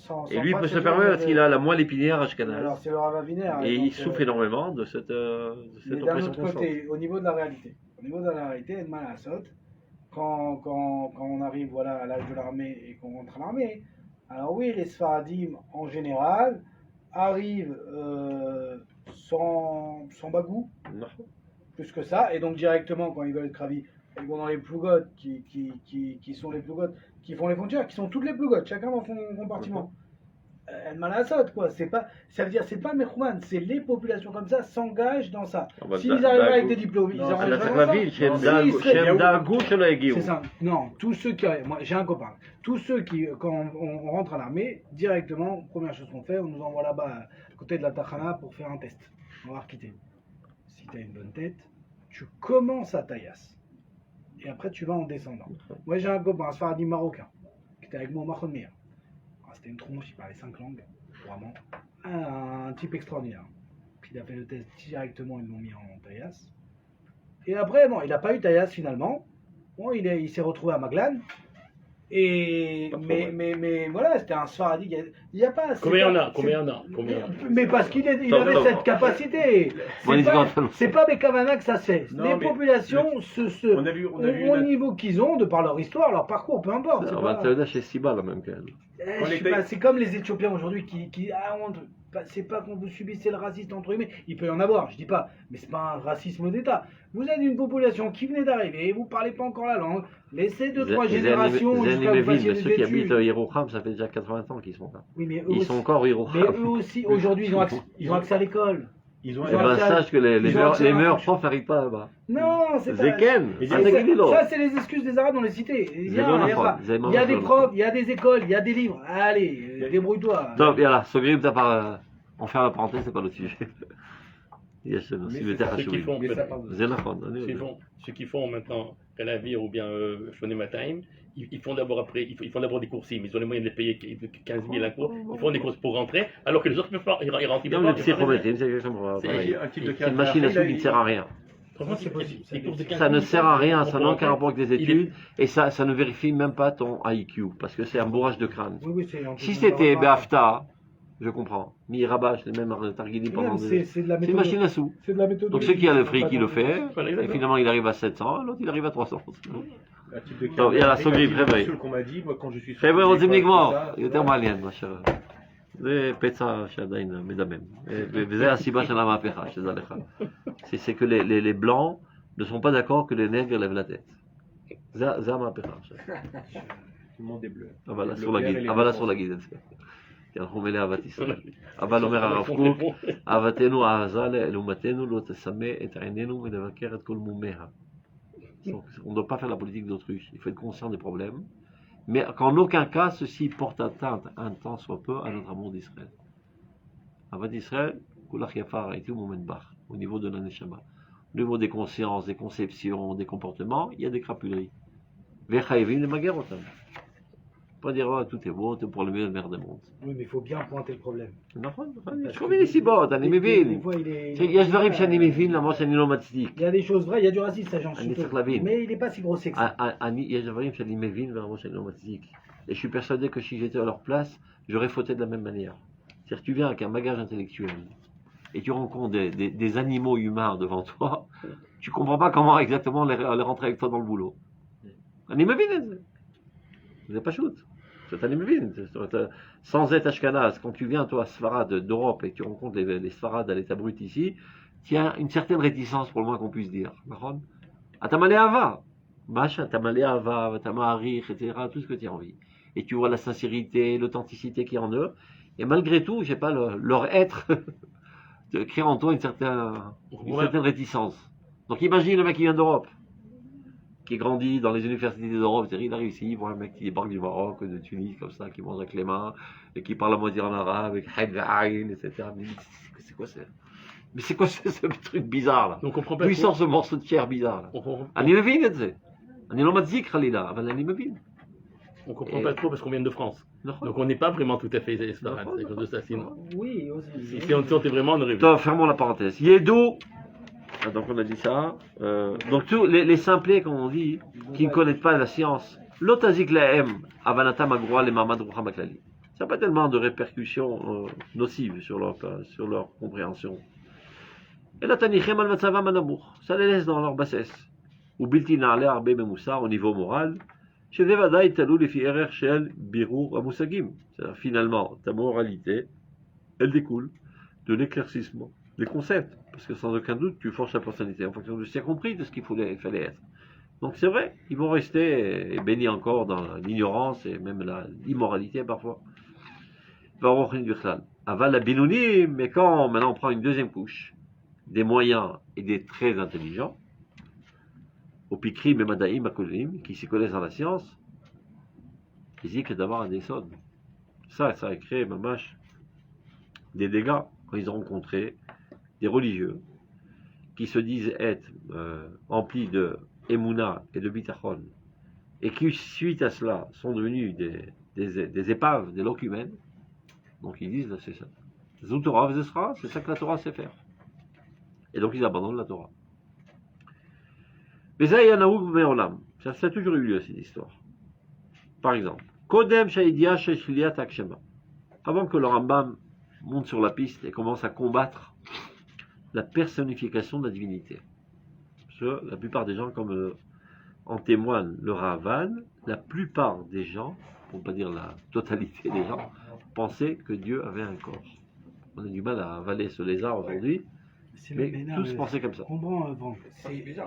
sans
Et lui, il
pas
peut
que
se le
ce
permettre
soit
parce qu'il a la moelle épinière
Alors,
Ashkenaz.
c'est le Ravaviner.
Et il souffre énormément de cette
Mais d'un
oppression
autre
constante.
côté, au niveau de la réalité, Edman Assot, quand on arrive voilà, à l'âge de l'armée et qu'on rentre à l'armée, alors oui, les Sfaradim en général arrivent sans bagou,
Non.
plus que ça, et donc directement quand ils veulent être cravis, ils vont dans les plougottes qui sont les plougottes qui font les frontières, qui sont toutes les plougottes, chacun dans son compartiment. Edman Assot, quoi, c'est pas, ça veut dire, c'est pas Mechouman, c'est les populations comme ça s'engagent dans ça.
Ah bah,
S'ils arrivent avec des
Dagou.
diplômes, ils
Non,
arrivent
La
vraiment
la
ça.
ville, chez
Non,
Mdagou,
si,
chez Mdagou, chez le Guillaume.
C'est ça. Non, tous ceux qui, moi j'ai un copain, tous ceux qui, quand on rentre à l'armée, directement, première chose qu'on fait, on nous envoie là-bas à côté de la Tachana pour faire un test. On va voir quitter. Si tu as une bonne tête, tu commences à Taïas. Et après tu vas en descendant. Moi j'ai un copain, un Sfaradi marocain, qui était avec moi au Mahon Meir. C'était une tronche, il parlait 5 langues, vraiment. Un type extraordinaire. Puis il a fait le test directement, ils l'ont mis en Taïas. Et après, bon, il n'a pas eu Taïas finalement. Bon, il s'est retrouvé à Maglan. Et
Pas trop
mais voilà, c'était un Sfaradi. Il n'y a pas. c'est
Combien il y en
pas-
a Combien il y en a Combien il y en a
Mais parce qu'il il
Attends,
avait
attends.
cette capacité.
Bon,
C'est pas Bekavana que ça se fait.
Non,
Les
mais
populations
on a vu
au niveau qu'ils ont, de par leur histoire, leur parcours, peu importe. c'est
On
pas-
va te le dire chez Siba, là même.
je sais pas, c'est comme les Éthiopiens aujourd'hui qui c'est pas qu'on vous subissez le racisme entre guillemets, il peut y en avoir, je dis pas, mais c'est pas un racisme d'État. Vous êtes une population qui venait d'arriver, vous parlez pas encore la langue, laissez 2-3 générations jusqu'à vous fassiez
Ceux
des
qui habitent
études.
Yerouham, ça fait déjà 80 ans qu'ils sont là.
Oui, mais eux
Ils
aussi,
sont encore
mais
Yerouham.
eux aussi aujourd'hui ils ont accès à l'école.
Ils ont
Eh ben, sache que les
ils ont accès à
meilleurs
l'information.
profs n'arrivent pas là-bas.
Non, c'est pas.
Zeken,
Mais
Ça,
Atakidilo.
ça, c'est les excuses des Arabes dans les cités. Il y a,
Zéro
il y a
enfant,
pas.
zéro
Il y a des
enfant.
profs, il y a des écoles, il y a des livres. Allez, débrouille-toi.
טוב, יאללה, סוגרים את הפר... on ferme la parenthèse, c'est pas le sujet. יש לנו נושאים יותר
Ceux qui
חשובים.
font,
Mais ça parle de-
זה נכון, אני
ceux qui
יודע.
font, ceux qui font maintenant Calavir ou bien Shonem Time, ils font d'abord après, ils font d'abord des courses, ils ont les moyens de les payer 15 000 un cours, ils font des courses pour rentrer, alors que les autres ne peuvent pas, ils rentrent, ils
Non,
peuvent
mais
pas.
psychométrie, c'est exactement
C'est-
pareil.
Un type de
C'est une machine à sous qui ne sert à rien.
Franchement,
c'est possible,
des courses de 15
Ça ne
000,
sert à rien, ça
pour
n'a aucun
rentrer.
rapport avec des
Il est-
études, et ça ne vérifie même pas ton IQ, parce que c'est un bourrage de crâne.
Oui, oui, c'est.
Si c'était BAFTA, je comprends. Mais il rabâche les mêmes Targuini pendant des...
C'est de la
C'est une
méthode.
machine à sous.
C'est de la méthode.
Donc ceux qui a le fric, il le fait,
Voilà,
et
exactement.
finalement il arrive à 700, l'autre il arrive à 300.
Un type de
טוב, יאללה, סוגרים, חבר'ה.
seul qu'on m'a dit, moi quand je suis
חבר'ה, רוצים
sorti,
לגמור,
ça,
יותר מעניין מאשר... זה פצע שעדיין מדמם. וזה הסיבה של המהפכה, שתדע לך. C'est que les blancs ne sont pas d'accord que les nègres lèvent la tête. זה המהפכה עכשיו.
tout le monde est bleu.
אבל
Le
אסור
vert et
להגיד,
les
אבל
blancs.
אסור להגיד את זה. כי אנחנו מלא אהבת ישראל. אבל אומר הרב
Ils font
קוק,
des ponts.
אהבתנו העזה לאומתנו לא תסמא את עינינו מלבקר את כל מומיה. Donc, on ne doit pas faire la politique d'autrui, il faut être conscient des problèmes, mais qu'en aucun cas ceci porte atteinte un tant soit peu à notre amour d'Israël. Avat d'Israël, Kulach Yafar a été au moment de Bach, au niveau de la Neshama. Au niveau des consciences, des conceptions, des comportements, il y a des crapuleries. Vechaïvim les maguerotam. Pas dire, oh, tout est beau, tout pour le mieux de mer des mondes.
Oui, mais il faut bien pointer le problème.
יש כל מיני סיבות, אני
Des
מבין.
fois, il est.
יש דברים שאני מבין למרות שאני לא מצדיק.
Il y a des choses vraies, il y a du racisme, ça j'en suis
אני
sûr.
צריך להבין.
Mais il n'est pas si grossier que ça.
יש דברים שאני מבין ולמרות שאני לא מצדיק. Et je suis persuadé que si j'étais à leur place, j'aurais fauté de la même manière. C'est-à-dire que tu viens avec un bagage intellectuel et tu rencontres des animaux humains devant toi, tu comprends pas comment exactement les rentrer avec toi dans le boulot. אני מבין את זה. זה פשוט. אני מבין. Sans être ashkenaz, quand tu viens toi à Sfarad d'Europe et que tu rencontres les Sfarad à l'état brut ici, tu as une certaine réticence pour le moins qu'on puisse dire. אתה מלא אהבה. אתה מלא אהבה, אתה מעריך, etc. Tout ce que tu as envie. Et tu vois la sincérité, l'authenticité qui est en eux. Et malgré tout, je sais pas, leur être crée en toi une certaine réticence. Donc imagine le mec qui vient d'Europe, qui grandit dans les universités d'Europe, il arrive ici, il voit un mec qui débarque du Maroc, de Tunis, comme ça, qui mange avec les mains, et qui parle à moitié en arabe, avec etc. Mais c'est quoi ça? Mais c'est quoi ce truc bizarre là?
Donc on comprend pas.
D'où il sort ce morceau de chair bizarre là? אני מבין את זה. אני לא מצדיק חלילה, אבל אני מבין.
On comprend pas trop parce qu'on vient de France. Donc on n'est pas vraiment tout à fait esparade, c'est à cause de ça. Sinon,
Oui, aussi.
si on était vraiment, on aurait vu.
Attends, fermons la parenthèse. Yedou. Donc on a dit ça. Donc tous les simplés, comme on dit, qui ne connaissent pas la science, l'otazik lahem avanata magroa le mamad rucha maklali. Ça n'a pas tellement de répercussions nocives sur leur compréhension. Et la tanichem al matzavam anamour. Ça les laisse dans leur bassesse. Ou bilti na'ale arbe memoussar au niveau moral. שזה ודאי תלוי לפי ערך של בירור המושגים. C'est-à-dire, finalement, ta moralité, elle découle de l'éclaircissement des concepts. Parce que sans aucun doute, tu forges ta personnalité en fonction de ce que tu as compris, de ce qu'il fallait être. Donc c'est vrai, ils vont rester bénis encore dans l'ignorance et même l'immoralité parfois. Aval la binounim, mais quand maintenant on prend une deuxième couche, des moyens et des très intelligents, au Pikrim et Madaïm Akolim, qui s'y connaissent dans la science, ils disent que d'avoir un desson. Ça a créé, mamash, des dégâts quand ils ont rencontré des religieux qui se disent être emplis de Emouna et de Bitachon, et qui, suite à cela, sont devenus des épaves, des locumènes. Donc ils disent, c'est ça. Zoutora Vezesra, c'est ça que la Torah sait faire. Et donc ils abandonnent la Torah. Mais ça a toujours eu lieu, cette histoire. Par exemple, avant que le Rambam monte sur la piste et commence à combattre la personnification de la divinité. Parce que la plupart des gens, comme en témoigne le Ravan, la plupart des gens, pour ne pas dire la totalité des gens, pensaient que Dieu avait un corps. On a du mal à avaler ce lézard aujourd'hui. Mais tous pensaient comme ça.
Comprends,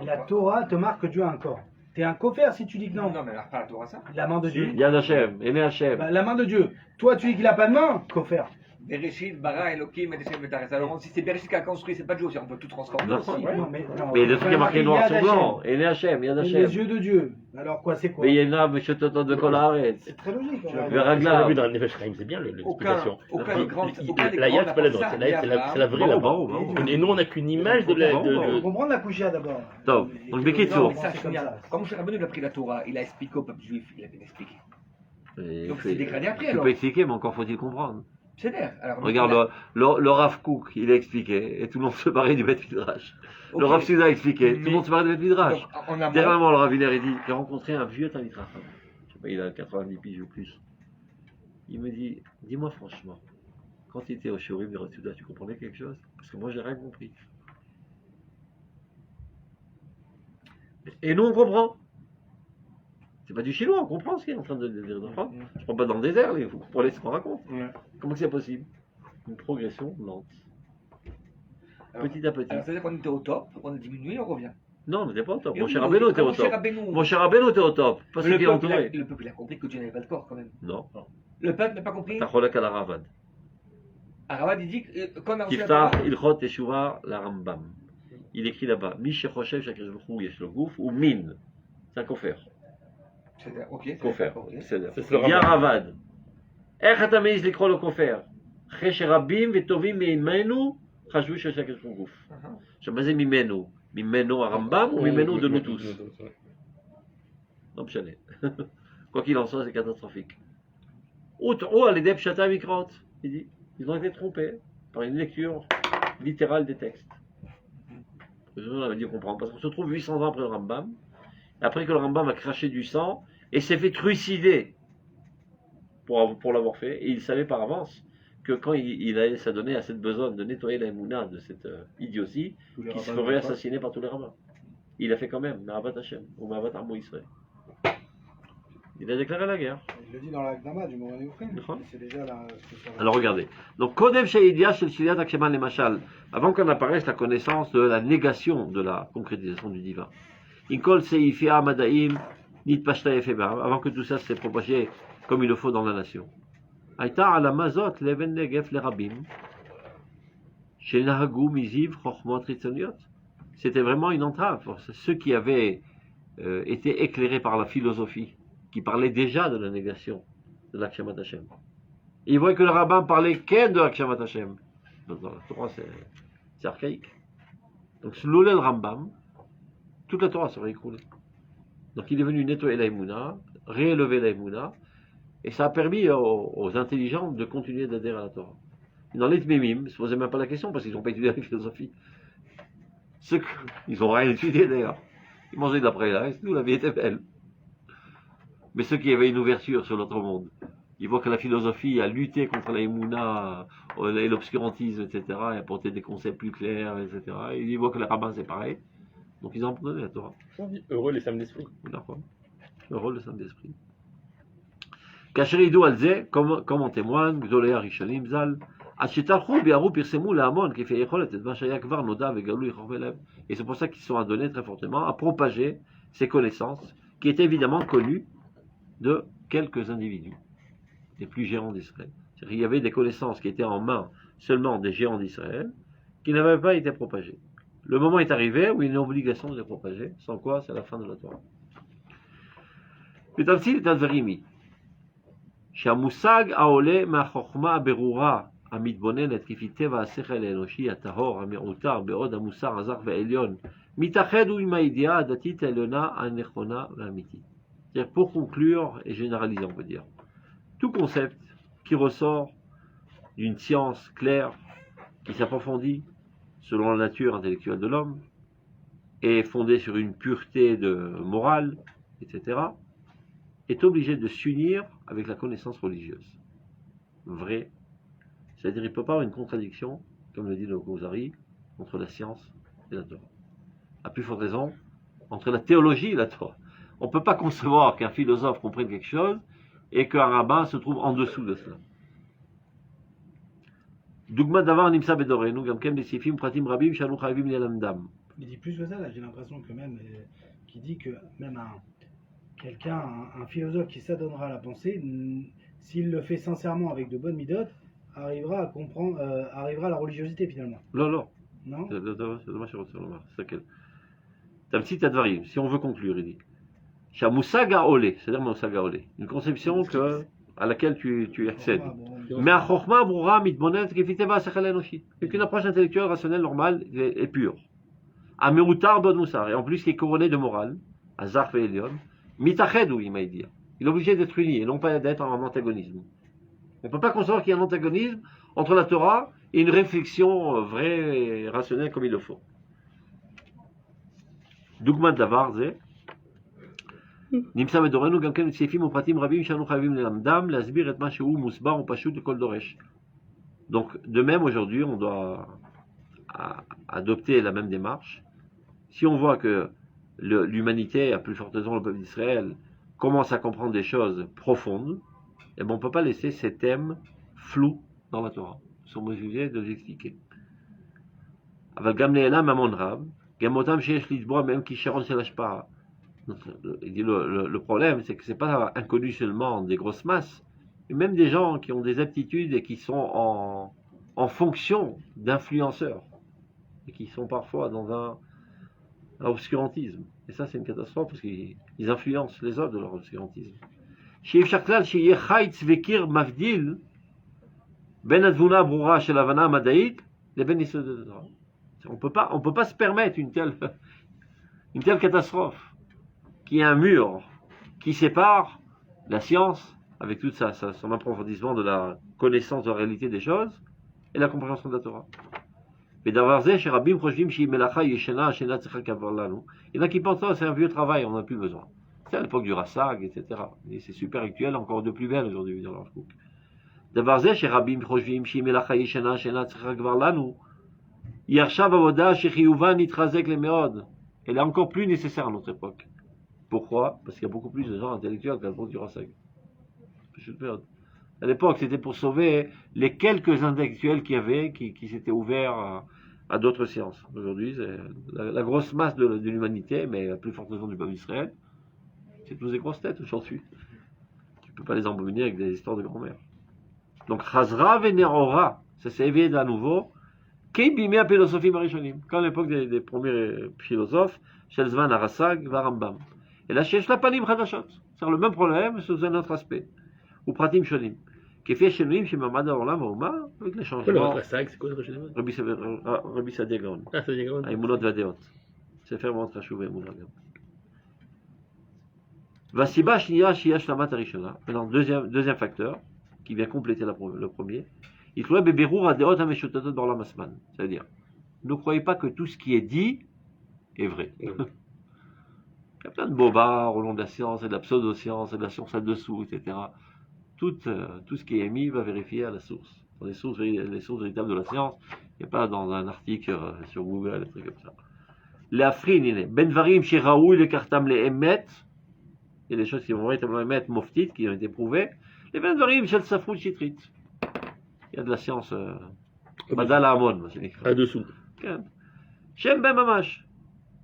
la Torah te marque que Dieu a un corps. T'es un coffre si tu dis que non.
Non, mais alors pas la Torah, ça.
La main de Dieu.
Yad Hashem, Aimé Hashem.
Bah, la main de Dieu. Toi, tu dis qu'il a pas de main, coffre.
Bereshit, Bara, Elohim, et Deshem, Metares. Alors, si c'est Bereshit qui a construit, c'est pas Dieu, on peut tout transformer.
Non,
aussi.
Non, mais
il y a des trucs qui est marqué noir sur blanc. Aimé Hashem, Yad Hashem.
Les yeux de Dieu. Alors quoi, c'est quoi?
Mais Yena, Monsieur Toton de Kolaret.
C'est très logique.
Veragla. Dans le Nefesh Chaim, c'est bien l'explication. La Yad, c'est pas la droite, c'est la vraie là-bas. Et nous, on n'a qu'une image de la.
On comprend la Kouchia d'abord.
Donc, Bekitsour.
Quand Moshe Rabbeinu a pris la Torah, il a expliqué au peuple juif, il a bien expliqué. Donc c'est déclaré après
alors. Tu peux expliquer, mais encore faut-il comprendre.
C'est l'air.
Regarde, le Rav Kook, il a expliqué, et tout le monde se barrait du Beth Midrash. Le Rav Suda a expliqué, tout le monde se barrait du Beth Midrash. Dernièrement, le Rav Hiller, il dit, j'ai rencontré un vieux Talmid Chacham. Je sais pas, il a 90 piges ou plus. Il me dit, dis-moi franchement, quand tu étais au Shurim de Rav Suda, tu comprenais quelque chose? Parce que moi, j'ai rien compris. Et nous, on comprend. C'est pas du chinois, on comprend ce qu'il est en train de dire. Je ne prends pas dans le désert, il faut comprendre ce qu'on raconte. Ouais. Comment c'est possible? Une progression lente. Alors, petit à petit.
Alors, c'est-à-dire qu'on était au top, on a diminué, on revient.
Non, on n'était pas au top. Mon cher Rabbeinu était au top. Mon cher Rabbeinu était au top. Parce qu'il est entouré.
Le peuple a compris que Dieu n'avait pas de corps quand même.
Non.
Le peuple n'a pas compris.
Tacholak à la Ravad.
Ravad, il dit que quand on a reçu la
Tiftach, Ilchot, Teshuvah, la Rambam. Il écrit là-bas, Mish Choshev, Shakash B'chou, Yesh Lo Gouf, ou Min. C'est un kofer.
Ok.
Kofer. Ya Ravad. איך אתה מעז לקרוא לו כופר? אחרי שרבים וטובים ממנו חשבו שיש הקדוש ברוך הוא גוף. עכשיו מה זה ממנו? ממנו הרמב"ם ou ממנו de nous tous? לא משנה. quoi qu'il en soit, c'est catastrophique. Ou à l'idée pshata mikrot. Il dit, ils ont été trompés par une lecture littérale des textes. On avait dit comprendre, parce qu'on se trouve 800 ans après le Rambam, après que le Rambam a craché du sang et s'est fait trucider pour l'avoir fait, et il savait par avance que quand il allait s'adonner à cette besogne de nettoyer la Emouna de cette idiotie, qu'il se ferait assassiner par tous les rabbins. il a fait quand même, Ma'avat Hashem, ou Ma'avat Amo Israël. Il a déclaré la guerre.
Il le dit dans l'Agdama du Morani Oufrim.
D'accord.
C'est déjà la.
Alors regardez. Donc, Kodem Sheidia Shel Shiliat Aksheman le Machal, avant qu'on apparaisse la connaissance de la négation de la concrétisation du divin. Inkol Seifia Madaim, Nit Pashta Efeba, avant que tout ça s'est propagé comme il le faut dans la nation. Aïta ala Mazot, Leven Negef le Rabim, Shenahagu Miziv Chochmot Ritzoniot. C'était vraiment une entrave pour ceux qui avaient été éclairés par la philosophie, qui parlait déjà de la négation de l'Akshamat Hashem. Ils voyaient que le rabbin parlait qu'un de l'Akshamat Hashem. Donc dans la Torah, c'est archaïque. Donc, selon le Rambam, toute la Torah serait écroulée. Donc, il est venu nettoyer la Emouna, réélever la Emouna, et ça a permis aux intelligents de continuer d'adhérer à la Torah. Et dans les Tmimim, ils ne se posaient même pas la question parce qu'ils n'ont pas étudié la philosophie. Ils n'ont rien étudié d'ailleurs. Ils mangeaient d'après là, et tout, la vie était belle. Mais ceux qui avaient une ouverture sur l'autre monde, ils voient que la philosophie a lutté contre la Emouna et l'obscurantisme, etc., et apporté des concepts plus clairs, etc. Et ils voient que les rabbins c'est pareil. Donc ils ont abandonné la Torah.
Heureux les femmes d'esprit.
D'accord. Le rôle de Saint-Esprit. Kacheridou alze, comme en témoigne, Gdolei Rishonim Zal, Achetarchou biarou pirsemu lahamon qui fait écholet et vachaya kvar noda vegalou yichorvelev. Et c'est pour ça qu'ils sont adonnés très fortement à propager ces connaissances qui étaient évidemment connues de quelques individus, les plus géants d'Israël. Il y avait des connaissances qui étaient en main seulement des géants d'Israël, qui n'avaient pas été propagées. Le moment est arrivé où il y a une obligation de les propager, sans quoi c'est la fin de la Torah. ותמצית את הדברים היא שהמושג העולה מהחוכמה הברורה המתבוננת כפי טבע השכל האנושי הטהור המעוטר בעוד המוסר הזך והעליון מתאחד הוא עם הידיעה הדתית העליונה הנכונה והאמיתית. Pour conclure et généraliser, on peut dire, tout concept qui ressort d'une science claire, qui s'approfondit selon la nature intellectuelle de l'homme, est fondé sur une pureté de morale, etc., est obligé de s'unir avec la connaissance religieuse. Vrai. C'est-à-dire qu'il ne peut pas avoir une contradiction, comme le dit le Gozari, entre la science et la Torah. À plus forte raison, entre la théologie et la Torah. On ne peut pas concevoir qu'un philosophe comprenne quelque chose et qu'un rabbin se trouve en dessous de cela. Dougma davar nimsa bedorenu, gamkem besifim pratim rabim shanu chayvim lialamdam.
Il dit plus que ça, là, j'ai l'impression que même, qui dit que même un philosophe qui s'adonnera à la pensée, s'il le fait sincèrement avec de bonnes midotes, arrivera à comprendre, arrivera à la religiosité finalement.
Non, non.
Non.
C'est dommage, c'est laquelle. T'as un petit advarim, si on veut conclure, il dit. Shamusaga olé, c'est-à-dire Musaga olé, une conception à laquelle tu accèdes. Mais à Chochma Broura mitbonet kefiteva sechel enoshi, une approche intellectuelle, rationnelle, normale et pure. À Meutar bon Moussar, et en plus qui est couronné de morale, à Zarf et Elion, mitachedou, il m'a dit. Il est obligé d'être uni et non pas d'être en antagonisme. On ne peut pas concevoir qu'il y a un antagonisme entre la Torah et une réflexion vraie et rationnelle comme il le faut. Dougma davar zé. נמצא בדורנו גם כן סעיפים ופרטים רבים שאנו חייבים ללמדם להסביר את מה שהוא מוסבר ופשוט לכל דורש. Donc de même aujourd'hui on doit adopter la même démarche. Si on voit que l'humanité, à plus forte raison le peuple d'Israël, commence à comprendre des choses profondes, et bon, on ne peut pas laisser ces thèmes flous dans la Torah. Nous sommes obligés de les expliquer. אבל גם נעלם ממון רב, גם אותם שיש לתבוע מהם כישרון של השפעה. Il dit le problème, c'est que ce n'est pas inconnu seulement des grosses masses, mais même des gens qui ont des aptitudes et qui sont en fonction d'influenceurs, et qui sont parfois dans un obscurantisme. Et ça, c'est une catastrophe, parce qu'ils influencent les autres de leur obscurantisme. On peut pas se permettre une telle catastrophe, qui est un mur qui sépare la science, avec tout son approfondissement de la connaissance de la réalité des choses, et la compréhension de la Torah. Il y en a qui pensent que c'est un vieux travail, on n'en a plus besoin. C'est à l'époque du Rassag, etc. Et c'est super actuel, encore de plus belle aujourd'hui, dans leur bouc. elle est encore plus nécessaire à notre époque. Pourquoi? Parce qu'il y a beaucoup plus de gens intellectuels qu'à l'époque du Rassag. À l'époque, c'était pour sauver les quelques intellectuels qu'il y avait qui s'étaient ouverts à d'autres sciences. Aujourd'hui, c'est la grosse masse de l'humanité, mais la plus forte raison du peuple d'Israël, c'est tous des grosses têtes aujourd'hui. Tu ne peux pas les embobiner avec des histoires de grand-mère. Donc, Chazra Venerora, ça s'est éveillé à nouveau. Keibimé à philosophie marishonim, quand à l'époque des premiers philosophes, Shelzman, Arasag, Varambam. Et là, chez Shlapanim Khadashot, c'est le même problème sous un autre aspect. Ou Pratim Shonim. Qui fait chez lui, chez Mamad Olam Ouma, avec les changements.
C'est quoi le régime?
Rabbi Sadia Gaon.
Ah, ça dit quoi?
Aïmounot Vadeot. C'est faire mon trachouvé, mon agam. Vasiba Shnia Shia Shlamat Arishona. Maintenant, deuxième facteur, qui vient compléter le premier. Il trouvait Beberur Adeot Ameshotatot dans la Masman. C'est-à-dire, ne croyez pas que tout ce qui est dit est vrai. Il y a plein de bobards au long de la science et de la pseudo-science et de la science là-dessous, etc. Tout ce qui est émis va vérifier à la source. Dans les sources véritables de la science, il n'y a pas dans un article sur Google, des trucs comme ça. L'Afrin, il est Benvarim chez Raoul, le Kartam, les Emet. Il y a des choses qui vont véritablement émettre, Moftit, qui ont été prouvées. Les Benvarim chez le Safrou Chitrit. Il y a de la science. Badal Amon, c'est écrit.
Là-dessous.
Shem Ben Mamash.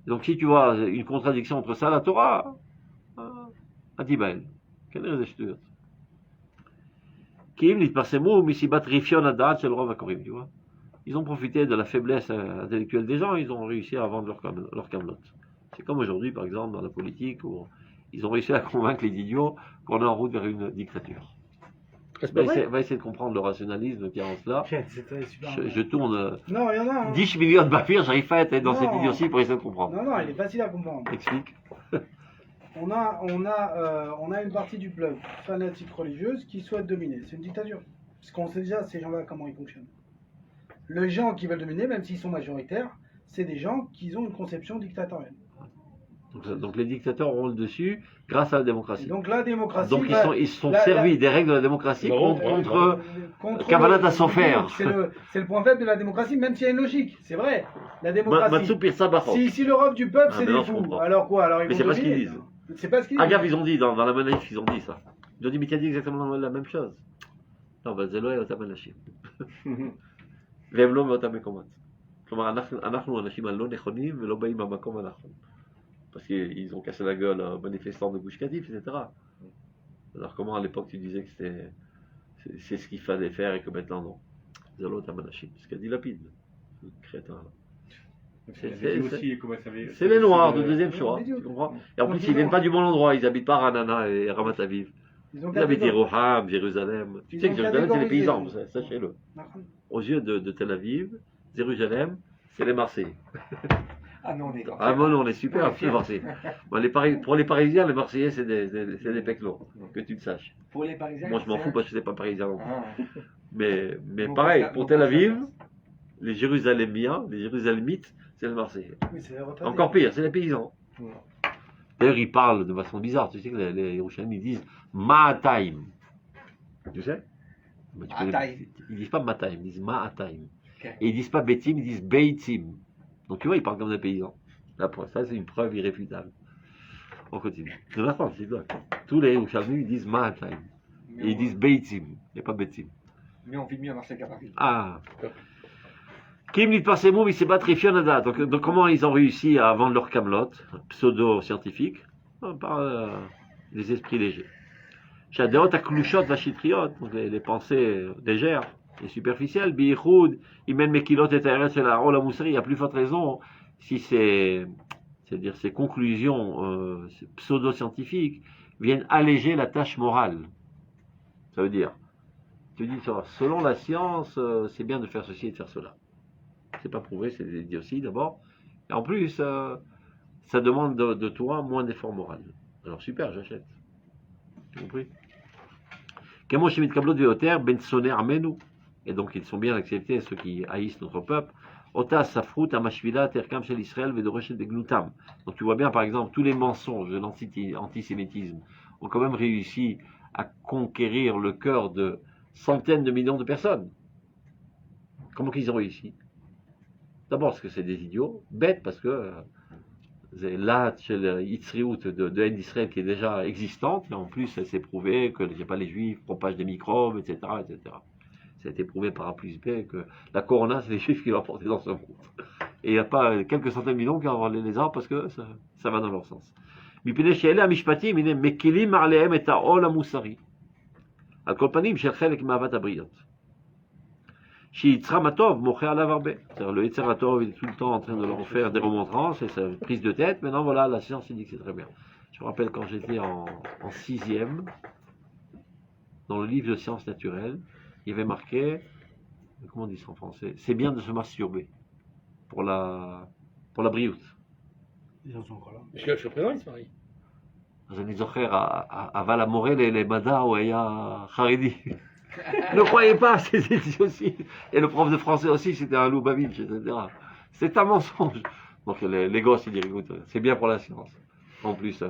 Donc si tu vois une contradiction entre ça, la Torah, Adibael. Quelle est la ch'tuyot? Kim nitparsemu misibat rifion adat shel rov hakorim, tu vois. Ils ont profité de la faiblesse intellectuelle des gens, ils ont réussi à vendre leur camelot. C'est comme aujourd'hui, par exemple, dans la politique, où ils ont réussi à convaincre les idiots qu'on est en route vers une dictature. Va essayer de comprendre le rationalisme qui est en cela. Je tourne
Non, il y en a.
10 millions de bafir, j'arrive pas à être dans cette idiotie pour essayer de comprendre.
Non, il est facile à comprendre.
Explique.
On a une partie du peuple fanatique religieuse qui souhaite dominer. C'est une dictature. Parce qu'on sait déjà ces gens-là comment ils fonctionnent. Les gens qui veulent dominer, même s'ils sont majoritaires, c'est des gens qui ont une conception dictatoriale.
Donc les dictateurs auront le dessus grâce à la démocratie.
Donc la démocratie.
Donc ils sont servis des règles de la démocratie contre Kavalat à s'en faire.
C'est le point faible de la démocratie, même s'il y a une logique. C'est vrai. La démocratie. Si l'Europe du peuple, c'est des fous. Alors quoi? Alors
mais c'est pas ce qu'ils disent.
C'est pas ce qu'ils
disent. Agave, ils ont dit dans la manif, ils ont dit ça. Ils ont dit, mais tu as dit exactement la même chose. Non, bah Zelo est Otamanashim. Vemlo Otamekomat. כלומר, אנחנו אנשים הלא נכונים ולא באים במקום הנכון. Parce qu'ils ont cassé la gueule aux manifestants de Gush Katif, etc. Alors comment à l'époque tu disais que c'est ce qu'il fallait faire et que maintenant non? Zalot Amanashim, ce qu'a dit Lapide, le crétin là. C'est les Noirs de deuxième choix, tu comprends? Et en plus ils viennent pas du bon endroit, ils habitent pas Ranana et Ramat Aviv. Ils habitent Yerouham, Jérusalem. Tu sais que Jérusalem c'est les paysans, sachez-le. Aux yeux de Tel Aviv, Jérusalem, c'est les Marseillais.
Ah non, on est
on est super, les Marseillais. Bon, pour les Parisiens, les Marseillais, c'est des peclos, que tu le saches.
Pour les Parisiens,
moi, je m'en fous parce que c'est pas parisien non plus. Mais pareil, pour Tel Aviv, les Jérusalémiens, les Jérusalemites, c'est les Marseillais. Encore pire, c'est les paysans. D'ailleurs, ils parlent de façon bizarre. Tu sais que les Yerushalayim, ils disent Ma'ataim. Tu sais? Ils disent pas Ma'ataim, ils disent Ma'ataim. Et ils disent pas Betim, ils disent Beitim. Donc tu vois, ils parlent comme des paysans. Là, ça, c'est une preuve irréfutable. On continue. C'est d'accord, c'est vrai. Tous les Yerushalmi, ils disent Ma'ataim. Et ils disent Beitim, et pas Betim.
Mais on vit mieux à Marseille qu'à Paris.
Ah. Kim Nitparsemu, il s'est battu Fionada. Donc comment ils ont réussi à vendre leur camelote pseudo-scientifique? Par les esprits légers. Shadeot aklushot vachitriot, donc les pensées légères et superficielles. Biichoud, imen mekilot et taeret la rola mousseri. Il y a plus forte raison si c'est-à-dire ces conclusions pseudo-scientifiques viennent alléger la tâche morale. Ça veut dire, tu dis ça, selon la science, c'est bien de faire ceci et de faire cela. C'est pas prouvé, c'est des idioties d'abord. Et en plus, ça demande de toi moins d'efforts moraux. Alors super, j'achète. Tu as compris? Et donc ils sont bien acceptés, ceux qui haïssent notre peuple. Otas safrut amashvila terkam shel Israël vedoreshet begnutam. Donc tu vois bien, par exemple, tous les mensonges de l'antisémitisme ont quand même réussi à conquérir le cœur de centaines de millions de personnes. Comment qu'ils ont réussi? D'abord parce que c'est des idiots, bêtes parce que c'est là, chez l'Itzriout de Haine d'Israël qui est déjà existante, et en plus, elle s'est prouvé que les Juifs propagent des microbes, etc., etc. Ça a été prouvé par A plus B que la corona, c'est les Juifs qui l'ont porté dans ce monde. Et il n'y a pas quelques centaines de millions qui ont envolé les arbres parce que ça va dans leur sens. מפני שאלה המשפטים, הנה, מקילים עליהם את העול המוסרי. על כל פנים, של חלק מאהבת הבריות. שיצרם הטוב מוחה עליו הרבה. C'est-à-dire, le Yetzer HaTov, il est tout le temps en train de leur faire des remontrances, et sa prise de tête. Maintenant, voilà, la science, il dit que c'est très bien. Je me rappelle quand j'étais en 6e, dans le livre de sciences naturelles, il y avait marqué, comment on dit ça en français, c'est bien de se masturber pour la brioute.
Les gens sont encore là.
Je suis présent, il se marie.
אז אני זוכר, אבל המורה למדע הוא היה חרדי. Ne croyez pas, c'était aussi. Et le prof de français aussi, c'était un Lubavitch, etc. C'est un mensonge. Donc les gosses, ils disent, écoute, c'est bien pour la science. En plus,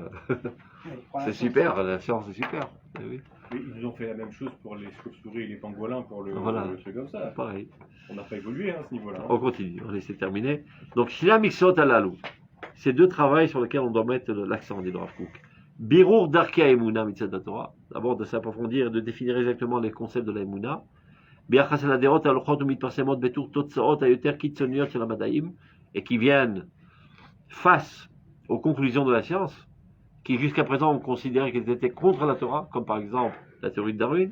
c'est super, la science est super. Eh oui.
Mais ils nous ont fait la même chose pour les chauves-souris et les pangolins, pour le truc comme ça.
Pareil.
On n'a pas évolué à ce niveau-là.
On continue, on laisse terminer. Donc, Shila Mixot Alalou. C'est deux travails sur lesquels on doit mettre l'accent, dit le Rav Kook. Birour Darkei Emuna Mitzvot Torah. D'abord, de s'approfondir et de définir exactement les concepts de la Emuna. Biachas el Aderot Alochot Umitparsemot Betur Totsaot Ayoter Kitzoniot Shel Hamadaim. Et qui viennent face aux conclusions de la science, qui jusqu'à présent ont considéré qu'elles étaient contre la Torah, comme par exemple la théorie de Darwin.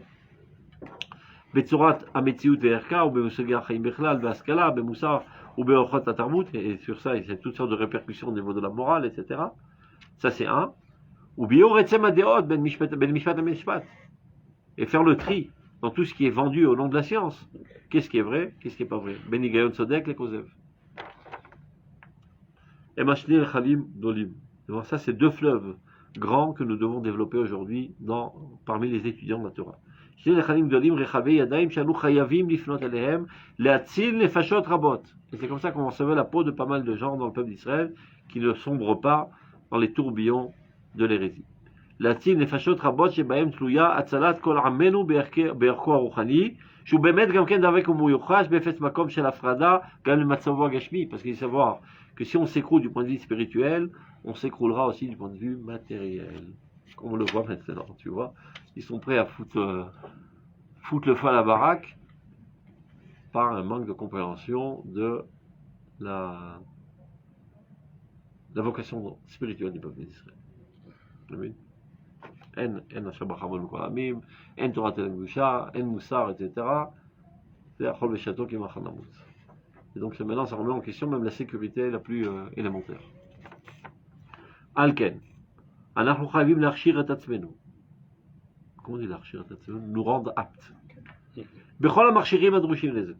Betzurat Ametziut Ve'erka, ou Bemusega Chaim Bechlal, Be'askala, Bemusar, ou Be'ochot Atarmut, et sur ça, il y a toutes sortes de répercussions au niveau de la morale, etc. Ça, c'est un. Ou Bior Etzem Adeot, Ben Mishpat Mishpat. Et faire le tri dans tout ce qui est vendu au nom de la science. Qu'est-ce qui est vrai, qu'est-ce qui n'est pas vrai. Ben Igayon Sodek, les Kosev. Et Mashli Khalim Dolim. Ça, c'est deux fleuves grands que nous devons développer aujourd'hui parmi les étudiants de la Torah. Et c'est comme ça qu'on va sauver la peau de pas mal de gens dans le peuple d'Israël qui ne sombrent pas dans les tourbillons de l'hérésie. להציל נפשות רבות שבהם תלויה הצלת כל עמנו בערכו הרוחני, שהוא באמת גם כן דבק ומיוחש באפס מקום של הפרדה גם למצבו הגשמי, parce qu'il faut savoir que si on s'écroule du point de vue spirituel, on s'écroulera aussi du point de vue matériel. Comme on le voit maintenant, tu vois. Ils sont prêts à foutre le feu à la baraque par un manque de compréhension de la vocation spirituelle du peuple d'Israël. Amen. אין השבח רבנו כל העמים, אין תורת אל הקדושה, אין מוסר, etc. זה אכול ושתו כי מחר נמות. Et donc maintenant ça remet en question même la sécurité la plus élémentaire. על כן, אנחנו חייבים להכשיר את עצמנו. comment on dit להכשיר את עצמנו? nous rendre aptes. בכל המכשירים הדרושים לזה.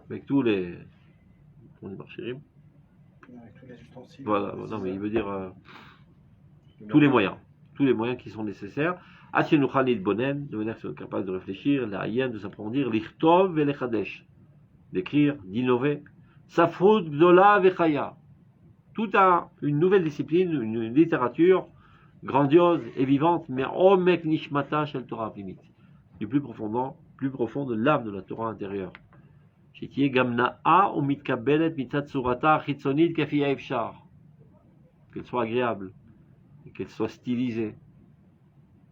avec tous les... comment on dit מכשירים?
Avec tous les ustensiles.
Voilà, non mais il veut dire tous les moyens qui sont nécessaires, de manière qu'ils sont capables de réfléchir, de s'approfondir, l'Ichtov et l'Echadesh, d'écrire, d'innover, Safrut Gdola Vechaya, toute une nouvelle discipline, une littérature grandiose et vivante, mais Omek Nishmata Shel Torah Plimit, du plus profond de l'âme de la Torah intérieure. שתהיה גם נאה ומתקבלת מצד צורתה החיצונית כפי האפשר, qu'elle soit agréable, et qu'elle soit stylisée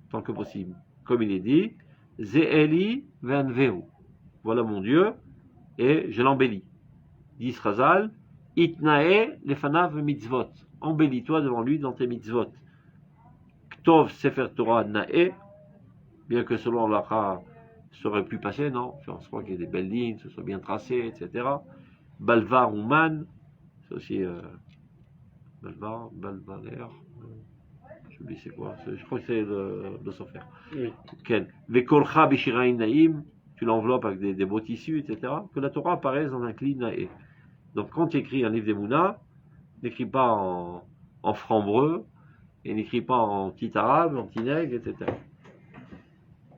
tant que possible. Comme il est dit, Ze'eli ve'anvehu. Voilà mon Dieu, et je l'embellis. Dit Razal, Itnae lefanav mitzvot. Embellis-toi devant lui dans tes mitzvot. Ktov Sefer Torah Nae, bien que selon l'Acha, ça aurait pu passer, non? On se croit qu'il y a des belles lignes, ce soit bien tracé, etc. Balvar ou Man, c'est aussi Balvaler. J'oublie c'est quoi, je crois que c'est le Sofer.
Oui.
Vekolcha bishirain naïm, tu l'enveloppes avec des beaux tissus, etc. Que la Torah apparaisse dans un cli naï. Donc quand tu écris un livre d'Emouna, n'écris pas en franc-breu, et n'écris pas en petit arabe, en petit nègre, etc.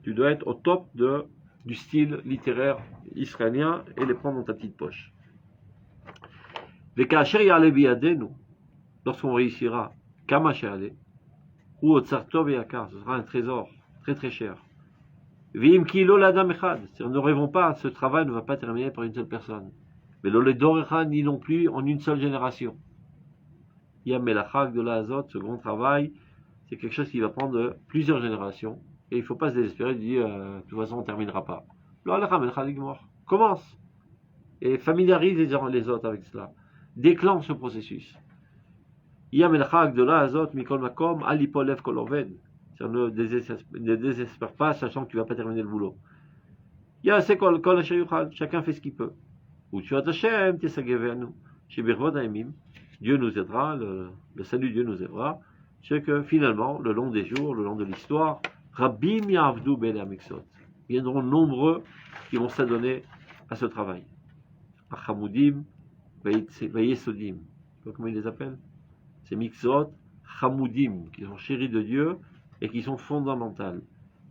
Tu dois être au top du style littéraire israélien et les prendre dans ta petite poche. Vekasher yale biyadenu, lorsqu'on réussira, kama she'ale, ou otsartov yakar, ce sera un trésor très très cher. Vim kilo l'adam echad, ne rêvons pas, ce travail ne va pas terminer par une seule personne. Mais l'oledor echad, ni non plus en une seule génération. Yamelachak de la Azot, ce grand travail, c'est quelque chose qui va prendre plusieurs générations. Et il ne faut pas se désespérer de dire, de toute façon, on ne terminera pas. Commence. Et familiarise les autres avec cela. Déclenche ce processus. Yamelachak de la Azot, Mikol Makom, Alipolev Koloved. Ne désespère pas, sachant que tu ne vas pas terminer le boulot. Chacun fait ce qu'il peut. Dieu nous aidera, le salut de Dieu nous aidera. C'est que finalement, le long des jours, le long de l'histoire, Rabbim Yavdu Bele Amiksot. Viendront nombreux qui vont s'adonner à ce travail. Chamudim, Vayesodim. Comment ils les appellent? C'est Miksot, Chamudim, qui sont chéris de Dieu et qui sont fondamentales.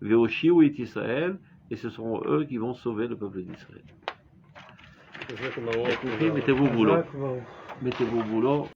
Veoshiu et Israël, et ce seront eux qui vont sauver le peuple d'Israël. Mettez-vous au boulot. Mettez-vous au boulot.